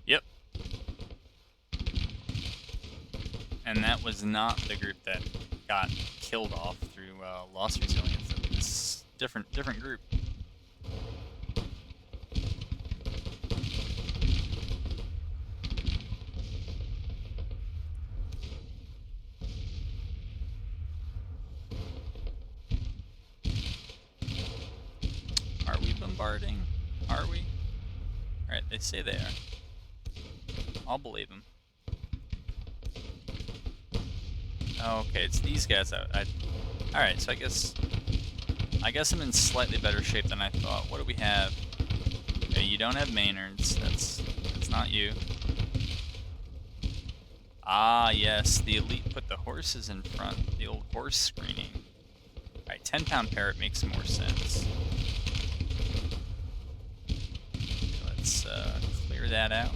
Yep. And that was not the group that got killed off through loss resilience. It was different group. Are we bombarding? Are we? Alright, they say they are. I'll believe them. Oh, okay, it's these guys. Alright, so I guess I'm in slightly better shape than I thought. What do we have? Okay, you don't have Maynards. That's not you. Ah, yes, the elite put the horses in front. The old horse screening. Alright, 10-pound parrot makes more sense. Let's clear that out.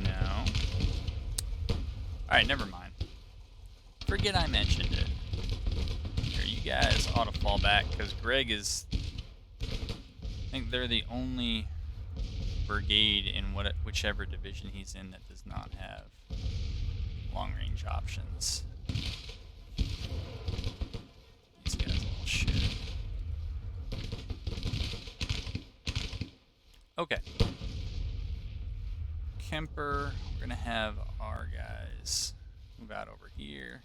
No. Alright, never mind. Forget I mentioned it. Here, you guys ought to fall back, because Greg is... I think they're the only brigade in whichever division he's in that does not have long-range options. These guys are all shit. Okay. Kemper, we're gonna have our guys move out over here.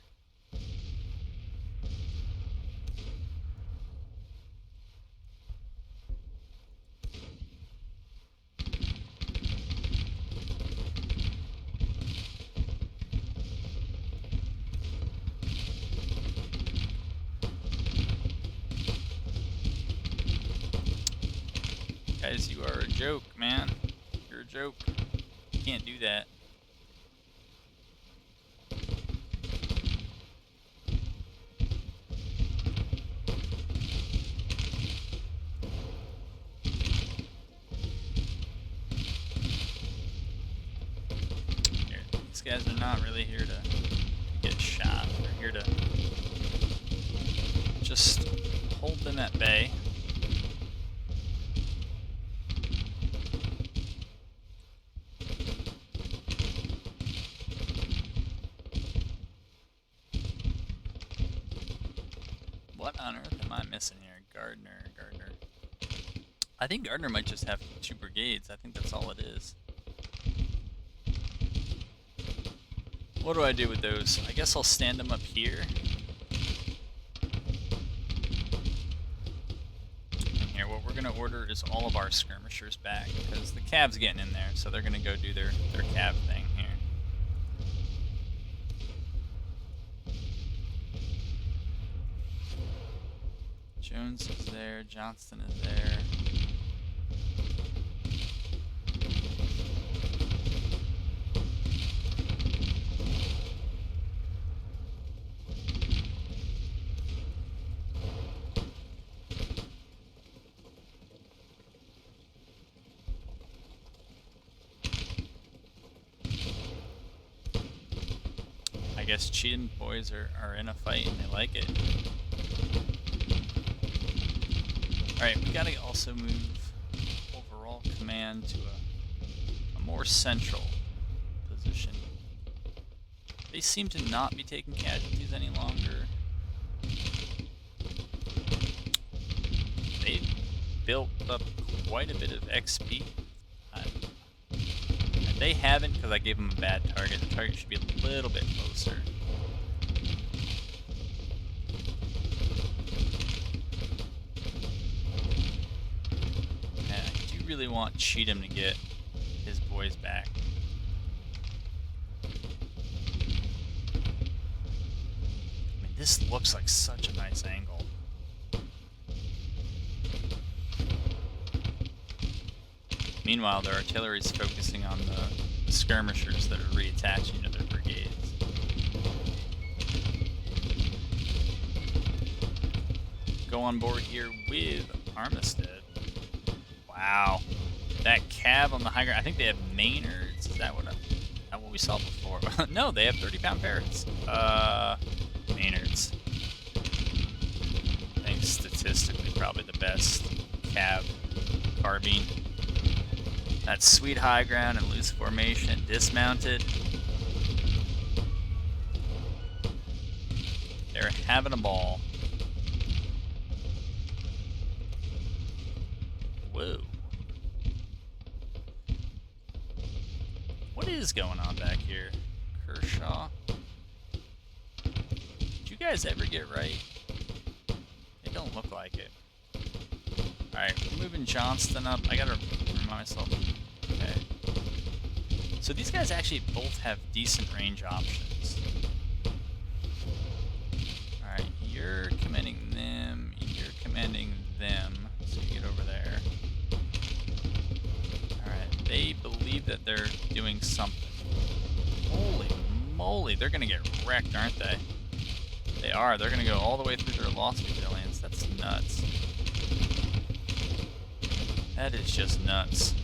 Guys, you are a joke, man. You're a joke. You can't do that. Here, these guys are not really here to get shot. They're here to just hold them at bay. What on earth am I missing here? Gardner. I think Gardner might just have 2 brigades. I think that's all it is. What do I do with those? I guess I'll stand them up here. And here, what we're going to order is all of our skirmishers back, because the cav's getting in there, so they're going to go do their cav thing here. Jones is there, Johnston is there. I guess Cheatham boys are in a fight and they like it. Alright, we gotta also move overall command to a more central position. They seem to not be taking casualties any longer. They built up quite a bit of XP. And they haven't, because I gave them a bad target. The target should be a little bit closer. Really want Cheatham to get his boys back. I mean, this looks like such a nice angle. Meanwhile, their artillery is focusing on the skirmishers that are reattaching to their brigades. Go on board here with Armistead. Wow, that cav on the high ground. I think they have Maynards. Is that what we saw before? No, they have 30-pound Parrotts. Maynards. I think statistically probably the best cav carbine. That sweet high ground and loose formation, dismounted. They're having a ball. Whoa. What is going on back here? Kershaw? Did you guys ever get right? It don't look like it. Alright, we're moving Johnston up. I gotta remind myself. Okay. So these guys actually both have decent range options. Alright, you're commanding them. You're commanding them. So you get over there. Alright, they believe that they're doing something. Holy moly, they're gonna get wrecked, aren't they? They are. They're gonna go all the way through their lost battalions. That's nuts. That is just nuts.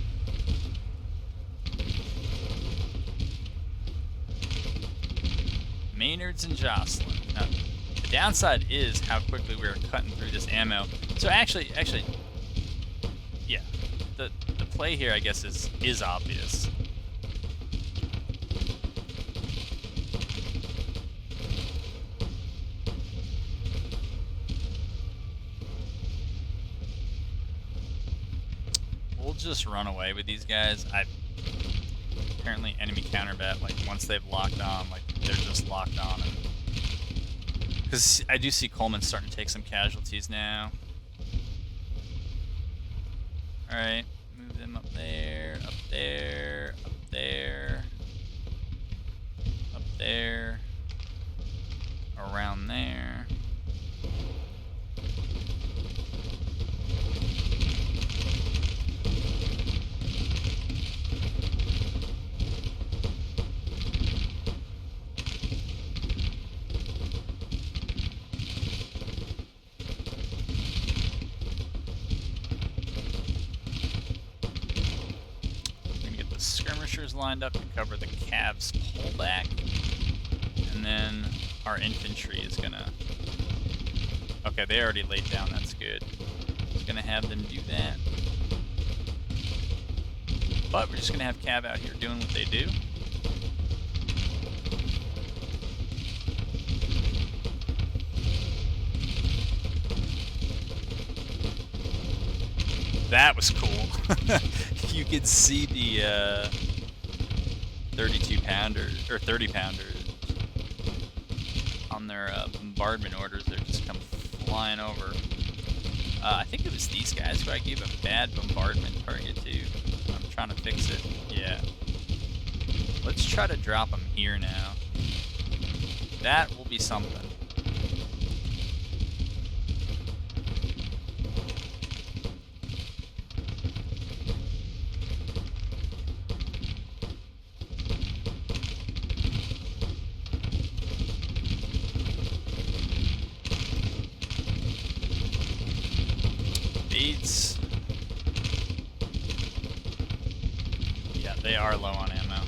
Maynards and Jocelyn. Now, the downside is how quickly we're cutting through this ammo. So actually, yeah, the play here, I guess, is obvious. We'll just run away with these guys. Apparently enemy counterbat, like once they've locked on, like they're just locked on. Because I do see Coleman starting to take some casualties now. Alright, move them up there, up there, up there, up there, around there. skirmishers lined up to cover the Cavs' pullback. And then our infantry is gonna... Okay, they already laid down, that's good. Just gonna have them do that. But we're just gonna have Cav out here doing what they do. That was cool. You could see the 32-pounder or 30-pounders on their bombardment orders. They're just come flying over. I think it was these guys who I gave a bad bombardment target to. I'm trying to fix it. Yeah. Let's try to drop them here now. That will be something. Beats. Yeah, they are low on ammo.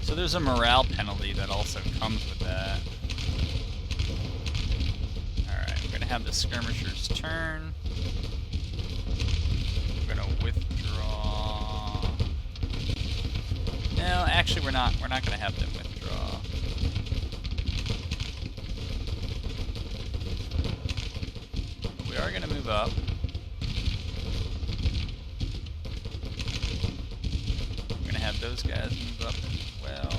So there's a morale penalty that also comes with that. Alright, we're gonna have the skirmishers turn. We're gonna withdraw. No, actually we're not gonna have them withdraw. But we are gonna move up. Have those guys move up as well.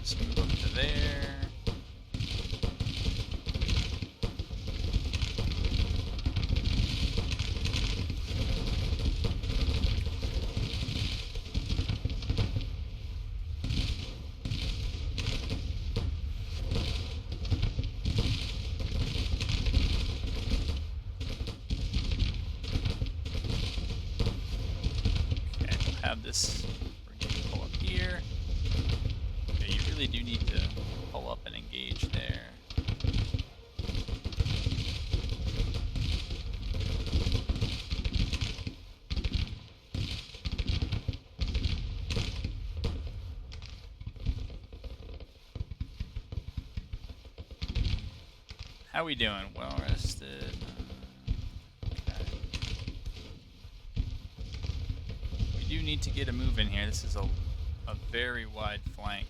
Just move up to there. Have this brigade pull up here. Okay, you really do need to pull up and engage there. How we doing? Well rested. Do need to get a move in here. This is a very wide flank.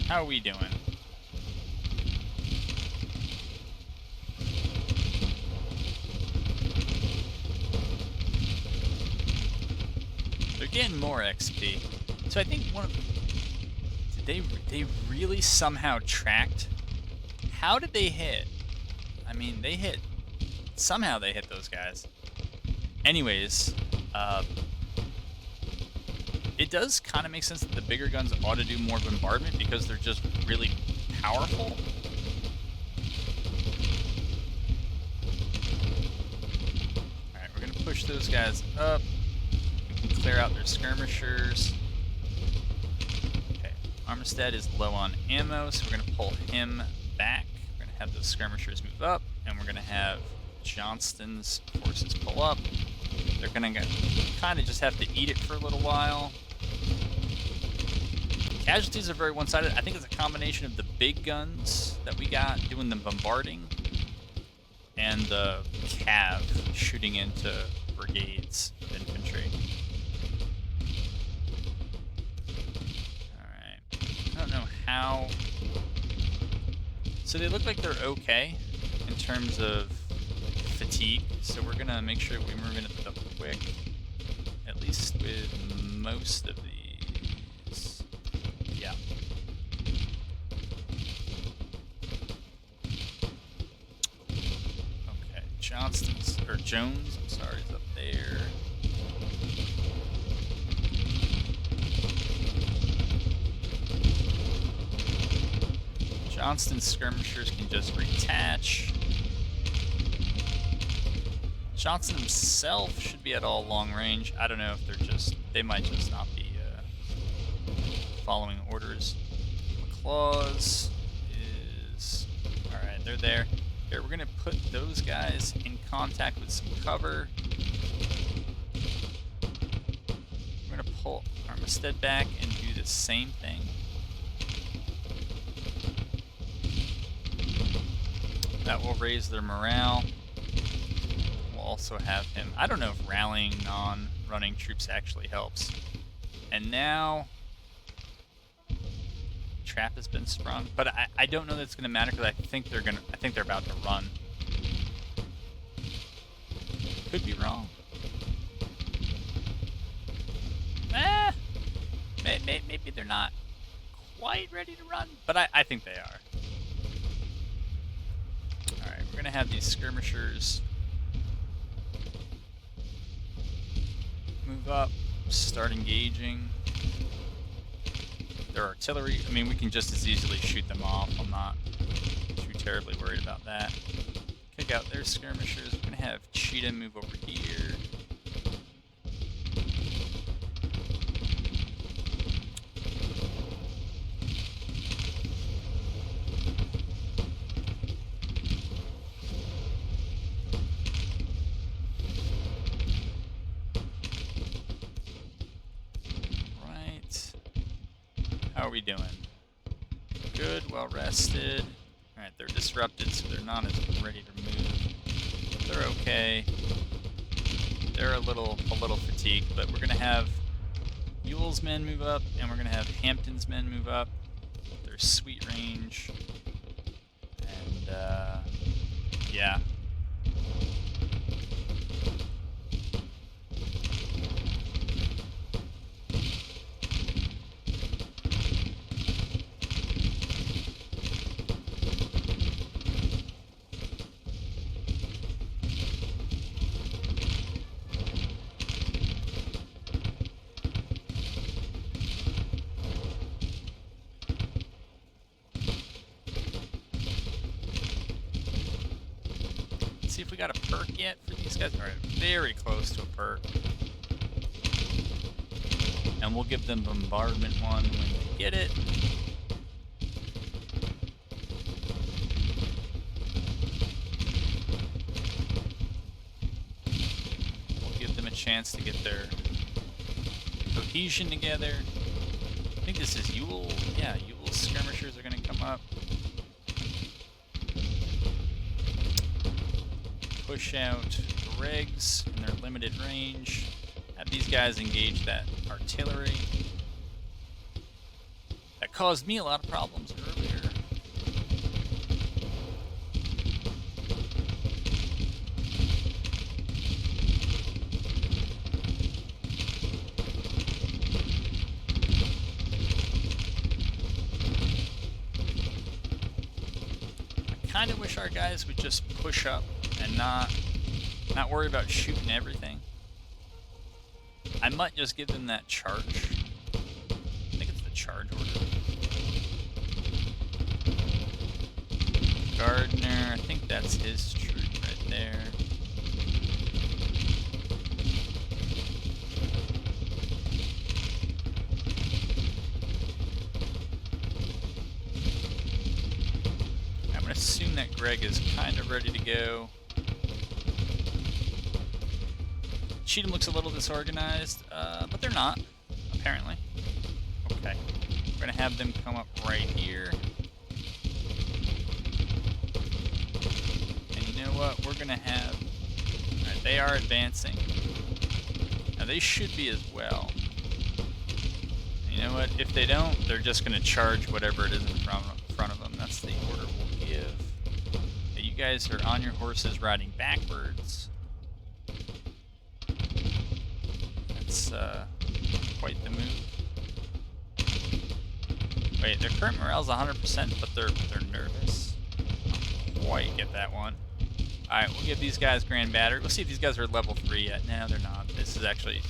How are we doing? They're getting more XP. So I think one of they really somehow tracked. How did they hit? I mean, they hit. Somehow they hit those guys. Anyways, it does kind of make sense that the bigger guns ought to do more bombardment because they're just really powerful. Alright, we're going to push those guys up. We can clear out their skirmishers. Okay, Armistead is low on ammo, so we're going to pull him back. We're going to have those skirmishers move up, and we're going to have Johnston's forces pull up. They're going to kind of just have to eat it for a little while. Casualties are very one-sided. I think it's a combination of the big guns that we got doing the bombarding and the cav shooting into brigades of infantry. Alright. I don't know how... So they look like they're okay in terms of fatigue, so we're going to make sure we move in at the quick, at least with most of these. Yeah. Jones, I'm sorry, is up there. Johnston's skirmishers can just retach. Johnston himself should be at all long range. I don't know if they might just not be following orders. McClaws is, alright, they're there. Here, we're gonna put those guys in contact with some cover. We're gonna pull Armistead back and do the same thing. That will raise their morale. We'll also have him, I don't know if rallying non-running troops actually helps. And now trap has been sprung, but I don't know that it's gonna matter because I think they're about to run. Could be wrong. Maybe they're not quite ready to run, but I think they are. Alright, we're gonna have these skirmishers move up, start engaging. Their artillery, I mean, we can just as easily shoot them off. I'm not too terribly worried about that. Kick out their skirmishers. We're gonna have Cheetah move over here. How are we doing? Good, well rested. Alright, they're disrupted, so they're not as ready to move. They're okay. They're a little fatigued, but we're gonna have Ewell's men move up, and we're gonna have Hampton's men move up. They're sweet range. And yeah. See if we got a perk yet for these guys. Alright, very close to a perk. And we'll give them bombardment one when they get it. We'll give them a chance to get their cohesion together. I think this is Ewell. Yeah, Ewell's skirmishers are going to come up. Push out Greg's in their limited range. Have these guys engage that artillery. That caused me a lot of problems earlier. I kind of wish our guys would just push up and not worry about shooting everything. I might just give them that charge. I think it's the charge order. Gardner, I think that's his troop right there. I'm gonna assume that Greg is kind of ready to go. Cheatham looks a little disorganized, but they're not, apparently. Okay. We're going to have them come up right here. And you know what? We're going to have... Alright, they are advancing. Now, they should be as well. And you know what? If they don't, they're just going to charge whatever it is in front of them. That's the order we'll give. Now, you guys are on your horses riding backwards. Quite the move. Wait, their current morale's 100%, but they're nervous. I don't quite get that one. Alright, we'll give these guys Grand Battery. We'll see if these guys are level 3 yet. No, they're not. This is actually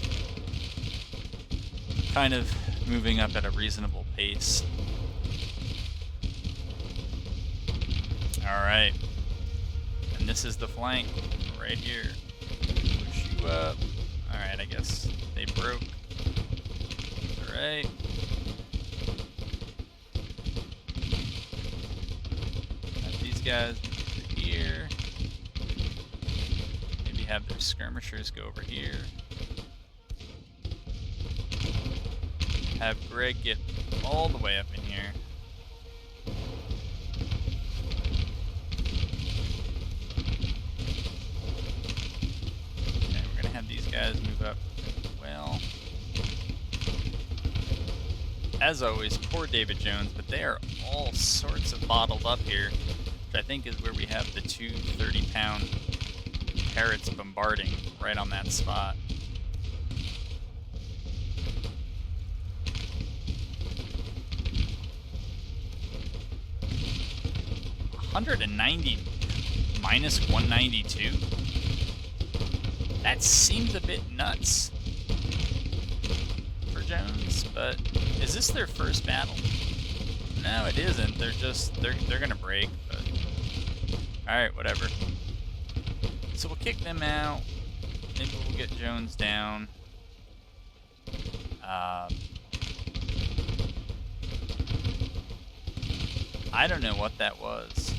kind of moving up at a reasonable pace. Alright. And this is the flank right here. Push you up. Alright, I guess they broke. Alright. Have these guys over here. Maybe have their skirmishers go over here. Have Greg get all the way up in here. Okay, we're gonna have these guys move up as well. As always, poor David Jones, but they are all sorts of bottled up here, which I think is where we have the two 30-pound Parrotts bombarding right on that spot. $190 minus 192. That seems a bit nuts for Jones, but is this their first battle? No, it isn't. They're gonna break, but alright, whatever. So we'll kick them out. Maybe we'll get Jones down. I don't know what that was.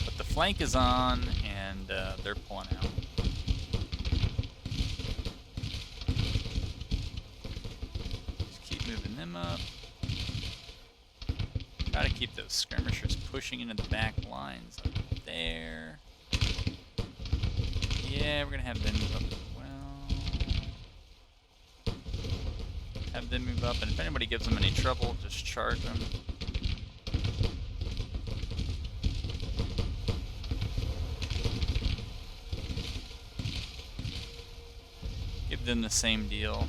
But the flank is on, and they're pulling out. Just keep moving them up. Try to keep those skirmishers pushing into the back lines up there. Yeah, we're gonna have them move up as well. Have them move up, and if anybody gives them any trouble, just charge them. Give them the same deal.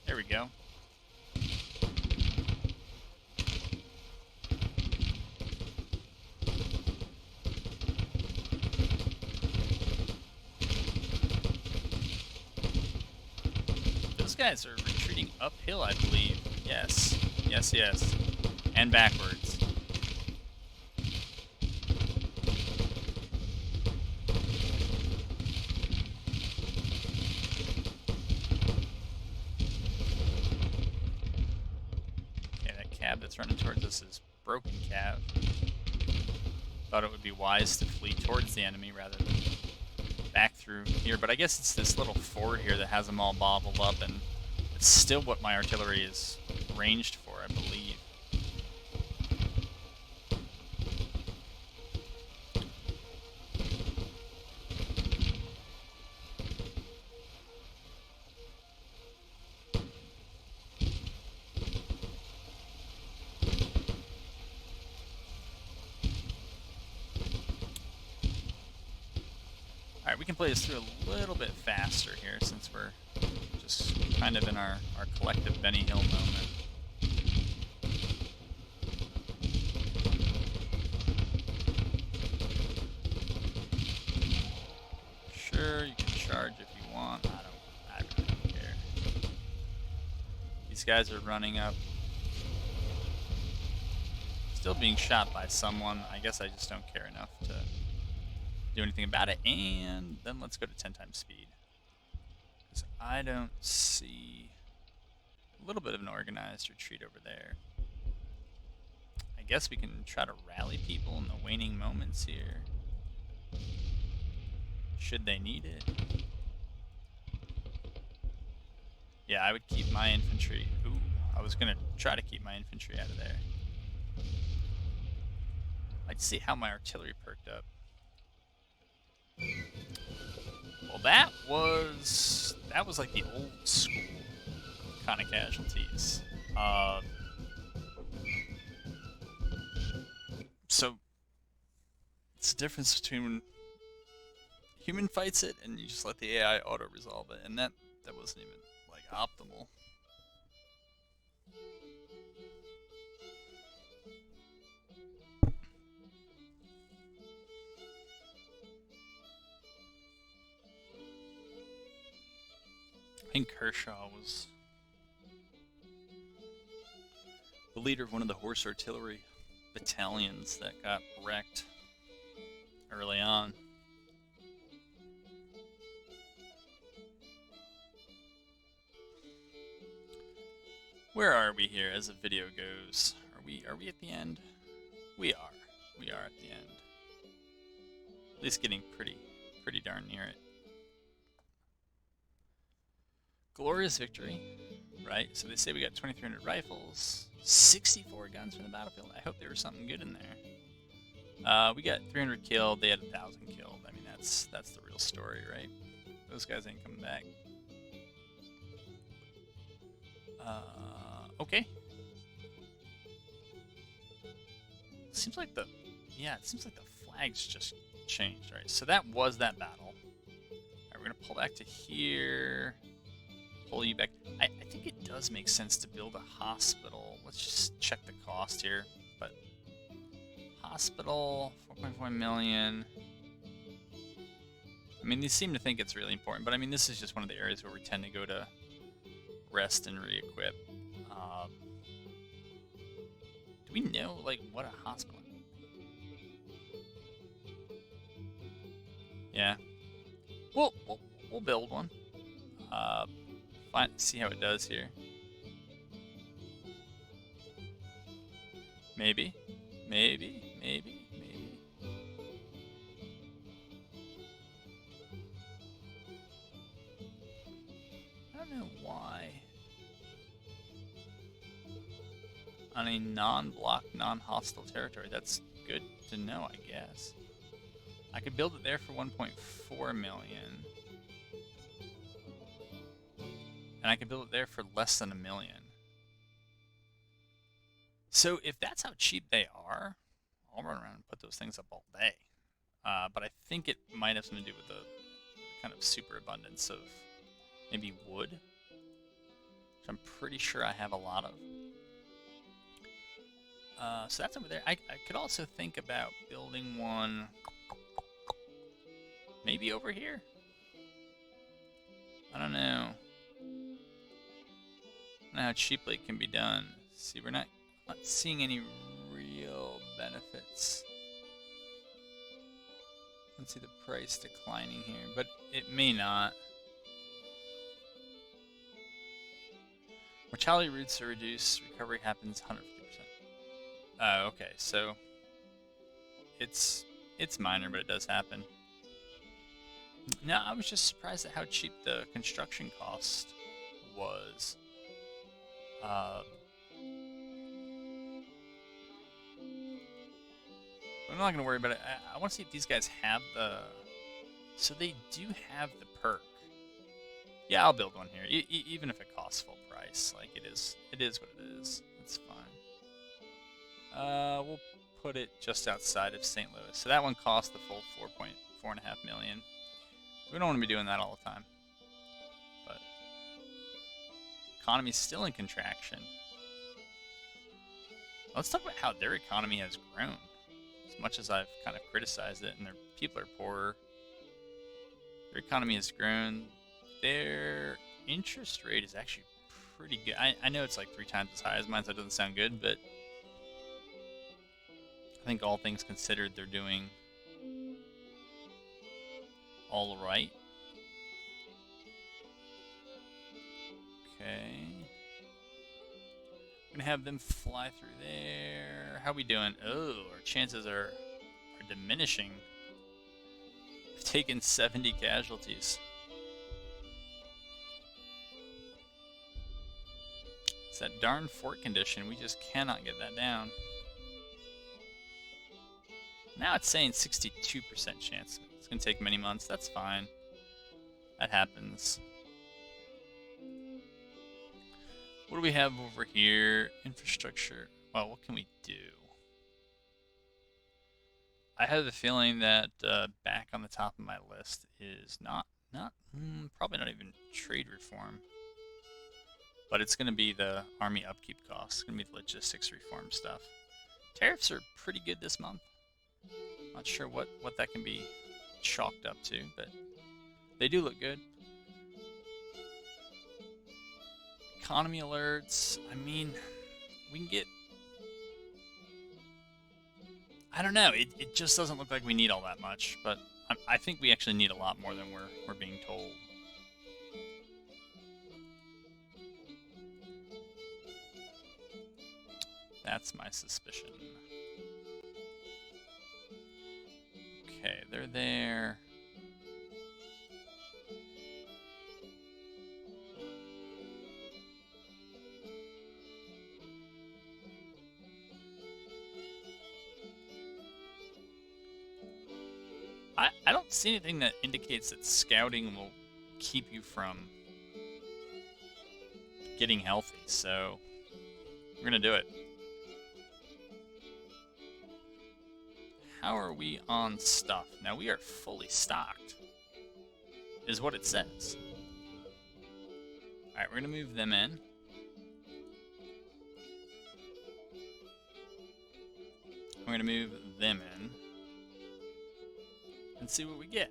There we go. Those guys are retreating uphill, I believe. Yes. Yes, yes. And backwards. That's running towards us is broken cav. Thought it would be wise to flee towards the enemy rather than back through here, but I guess it's this little fort here that has them all bottled up, and it's still what my artillery is ranged for, I believe. Alright, we can play this through a little bit faster here since we're just kind of in our collective Benny Hill moment. Sure, you can charge if you want. I really don't care. These guys are running up. Still being shot by someone. I guess I just don't care enough to do anything about it, and then let's go to 10 times speed, because I don't see a little bit of an organized retreat over there. I guess we can try to rally people in the waning moments here. should they need it. Yeah, I would keep my infantry. Ooh, I was gonna try to keep my infantry out of there. Let's see how my artillery perked up. Well, that was like the old school kind of casualties. So it's the difference between when human fights it and you just let the AI auto resolve it, and that wasn't even like optimal. I think Kershaw was the leader of one of the horse artillery battalions that got wrecked early on. Where are we here as the video goes? Are we at the end? We are. We are at the end. At least getting pretty darn near it. Glorious victory, right? So they say we got 2,300 rifles, 64 guns from the battlefield. I hope there was something good in there. We got 300 killed. They had 1,000 killed. I mean, that's the real story, right? Those guys ain't coming back. Okay. Seems like the flags just changed, right? So that was that battle. Alright, we're gonna pull back to here. Pull you back. I think it does make sense to build a hospital. Let's just check the cost here. But hospital, 4.4 million. I mean, they seem to think it's really important, but I mean, this is just one of the areas where we tend to go to rest and re-equip. Do we know, like, what a hospital? Yeah. We'll build one. See how it does here. Maybe. I don't know why. On a non-block, non-hostile territory. That's good to know, I guess. I could build it there for 1.4 million. And I could build it there for less than $1 million. So if that's how cheap they are, I'll run around and put those things up all day. But I think it might have something to do with the kind of superabundance of maybe wood, which I'm pretty sure I have a lot of. So that's over there. I could also think about building one maybe over here. I don't know. I don't know how cheaply it can be done. See, we're not seeing any real benefits. Let's see the price declining here, but it may not. Mortality rates are reduced. Recovery happens 150%. Oh, okay. So it's minor, but it does happen. No, I was just surprised at how cheap the construction cost was. I'm not going to worry about it. I want to see if these guys have the... So they do have the perk. Yeah, I'll build one here, even if it costs full price. Like, it is what it is. It's fine. We'll put it just outside of St. Louis. So that one cost the full 4.5 million. We don't want to be doing that all the time. But economy's still in contraction. Let's talk about how their economy has grown. As much as I've kind of criticized it and their people are poorer, their economy has grown. Their interest rate is actually pretty good. I know it's like 3 times as high as mine, so it doesn't sound good, but I think all things considered, they're doing all right. Okay. I'm gonna have them fly through there. How we doing? Oh, our chances are diminishing. We've taken 70 casualties. It's that darn fort condition. We just cannot get that down. Now it's saying 62% chance. It's going to take many months. That's fine. That happens. What do we have over here? Infrastructure. Well, what can we do? I have the feeling that back on the top of my list is probably not even trade reform. But it's going to be the army upkeep costs. It's going to be the logistics reform stuff. Tariffs are pretty good this month. Not sure what that can be chalked up to, but they do look good. Economy alerts. I mean, we can get... I don't know. It just doesn't look like we need all that much, but I think we actually need a lot more than we're being told. That's my suspicion. Okay, they're there. I don't see anything that indicates that scouting will keep you from getting healthy, so we're gonna do it. How are we on stuff? Now we are fully stocked, is what it says. Alright, we're gonna move them in. We're gonna move them in. And see what we get.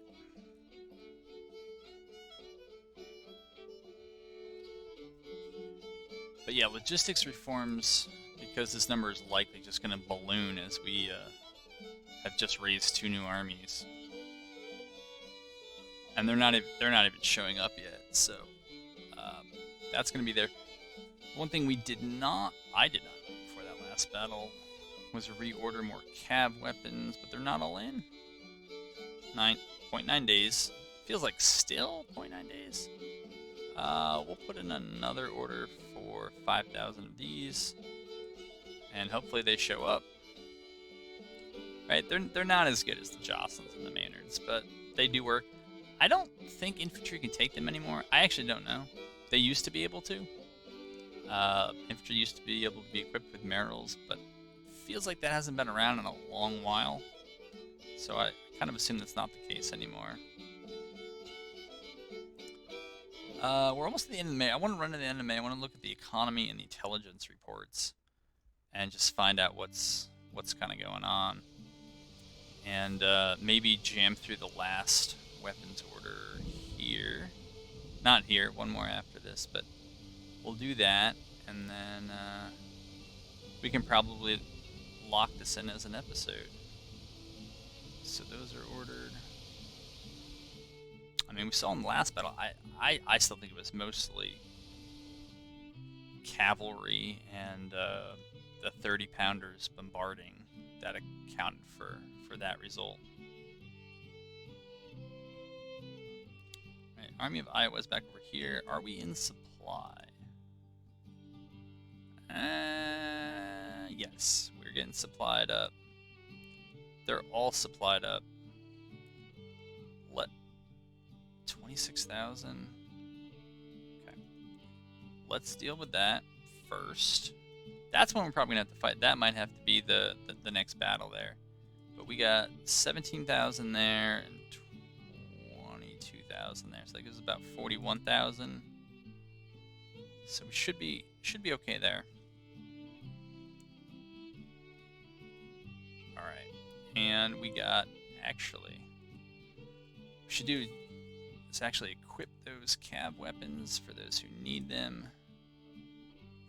But yeah, logistics reforms, because this number is likely just going to balloon as we have just raised 2 new armies, and they're not even showing up yet. So that's going to be there. One thing I did not do before that last battle was reorder more cav weapons, but they're not all in. 9.9 days. Feels like still 0.9 days. We'll put in another order for 5,000 of these, and hopefully they show up. Right? They're not as good as the Jocelyn's and the Maynards, but they do work. I don't think infantry can take them anymore. I actually don't know. They used to be able to. Infantry used to be able to be equipped with Merrills, but feels like that hasn't been around in a long while. So I kind of assume that's not the case anymore. We're almost at the end of May. I want to run to the end of May. I want to look at the economy and the intelligence reports and just find out what's kind of going on. And maybe jam through the last weapons order here. Not here, one more after this, but we'll do that, and then we can probably lock this in as an episode. So those are ordered. I mean, we saw in the last battle, I still think it was mostly cavalry and the 30-pounders bombarding that accounted for that result. Right, Army of Iowa's back over here. Are we in supply? Yes, we're getting supplied up. They're all supplied up. 26,000. Okay. Let's deal with that first. That's one we're probably gonna have to fight. That might have to be the next battle there. But we got 17,000 there and 22,000 there. So that gives us about 41,000. So we should be okay there. All right. And we got we should do is actually equip those cav weapons for those who need them.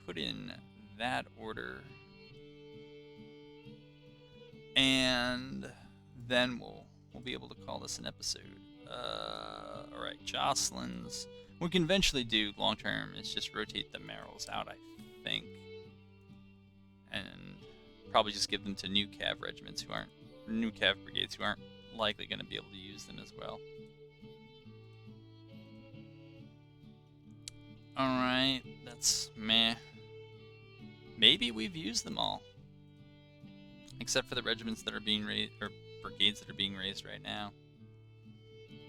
Put in that order, and then we'll be able to call this an episode. All right, Jocelyn's. We can eventually do long term. Is just rotate the Merrills out, I think, and probably just give them to new cav regiments new cav brigades who aren't likely going to be able to use them as well. Alright, that's meh. Maybe we've used them all. Except for the regiments that are being raised, or brigades that are being raised right now.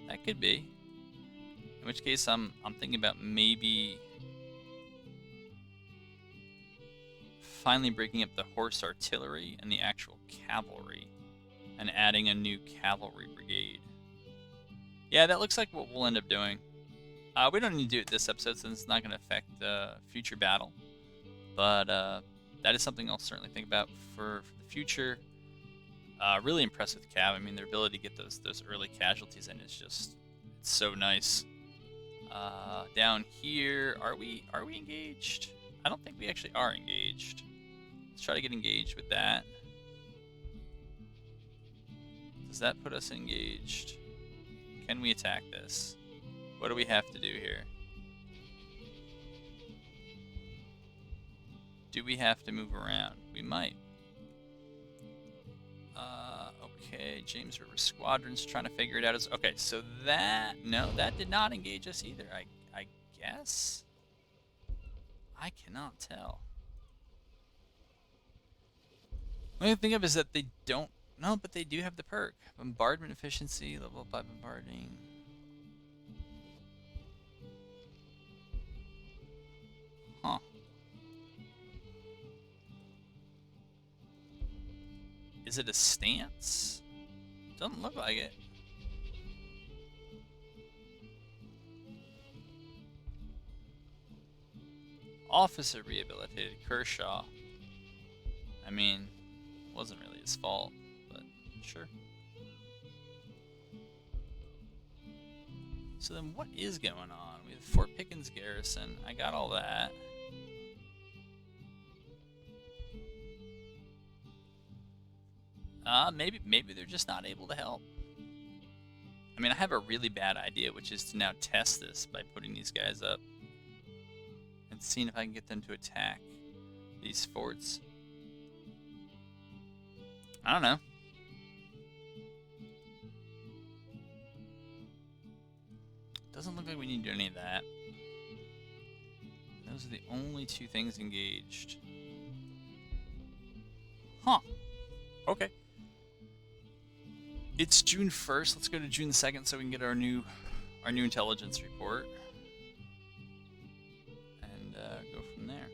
That could be. In which case, I'm thinking about maybe finally breaking up the horse artillery and the actual cavalry and adding a new cavalry brigade. Yeah, that looks like what we'll end up doing. We don't need to do it this episode since it's not going to affect future battle. But that is something I'll certainly think about for the future. Really impressed with Cav. I mean, their ability to get those early casualties in is just, it's so nice. Down here, are we engaged? I don't think we actually are engaged. Let's try to get engaged with that. Does that put us engaged? Can we attack this? What do we have to do here? Do we have to move around? We might. Okay, James River Squadron's trying to figure it out. Okay, so that... No, that did not engage us either, I guess? I cannot tell. What I think of is that they don't... No, but they do have the perk. Bombardment efficiency, level up by bombarding. Huh. Is it a stance? Doesn't look like it. Officer rehabilitated Kershaw. I mean, wasn't really his fault, but sure. So then what is going on? We have Fort Pickens Garrison. I got all that. Maybe they're just not able to help. I mean, I have a really bad idea, which is to now test this by putting these guys up and seeing if I can get them to attack these forts. I don't know. Doesn't look like we need to do any of that. Those are the only two things engaged. Huh. Okay. It's June 1st. Let's go to June 2nd so we can get our new intelligence report. And go from there.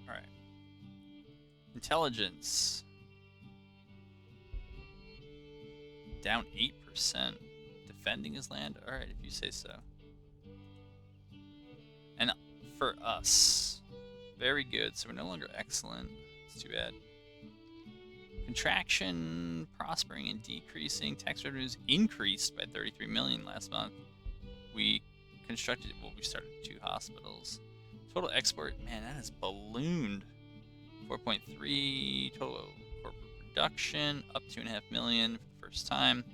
Alright. Intelligence. Down 8%. Defending his land? Alright, if you say so. And for us, very good. So we're no longer excellent. It's too bad. Contraction, prospering and decreasing. Tax revenues increased by 33 million last month. We constructed, well, we started 2 hospitals. Total export, man, that has ballooned. 4.3 total corporate production, up 2.5 million for the first time.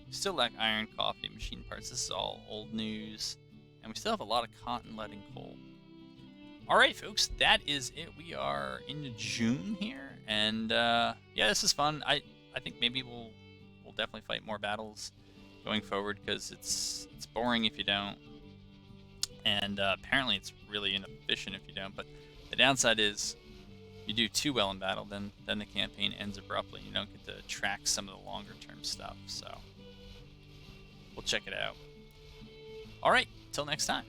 We still lack iron, coffee, machine parts. This is all old news. And we still have a lot of cotton, lead, and coal. Alright, folks, that is it. We are into June here. And, yeah, this is fun. I think maybe we'll definitely fight more battles going forward, because it's boring if you don't. And, apparently it's really inefficient if you don't. But the downside is, you do too well in battle, then the campaign ends abruptly. You don't get to track some of the longer-term stuff, so we'll check it out. Alright, till next time.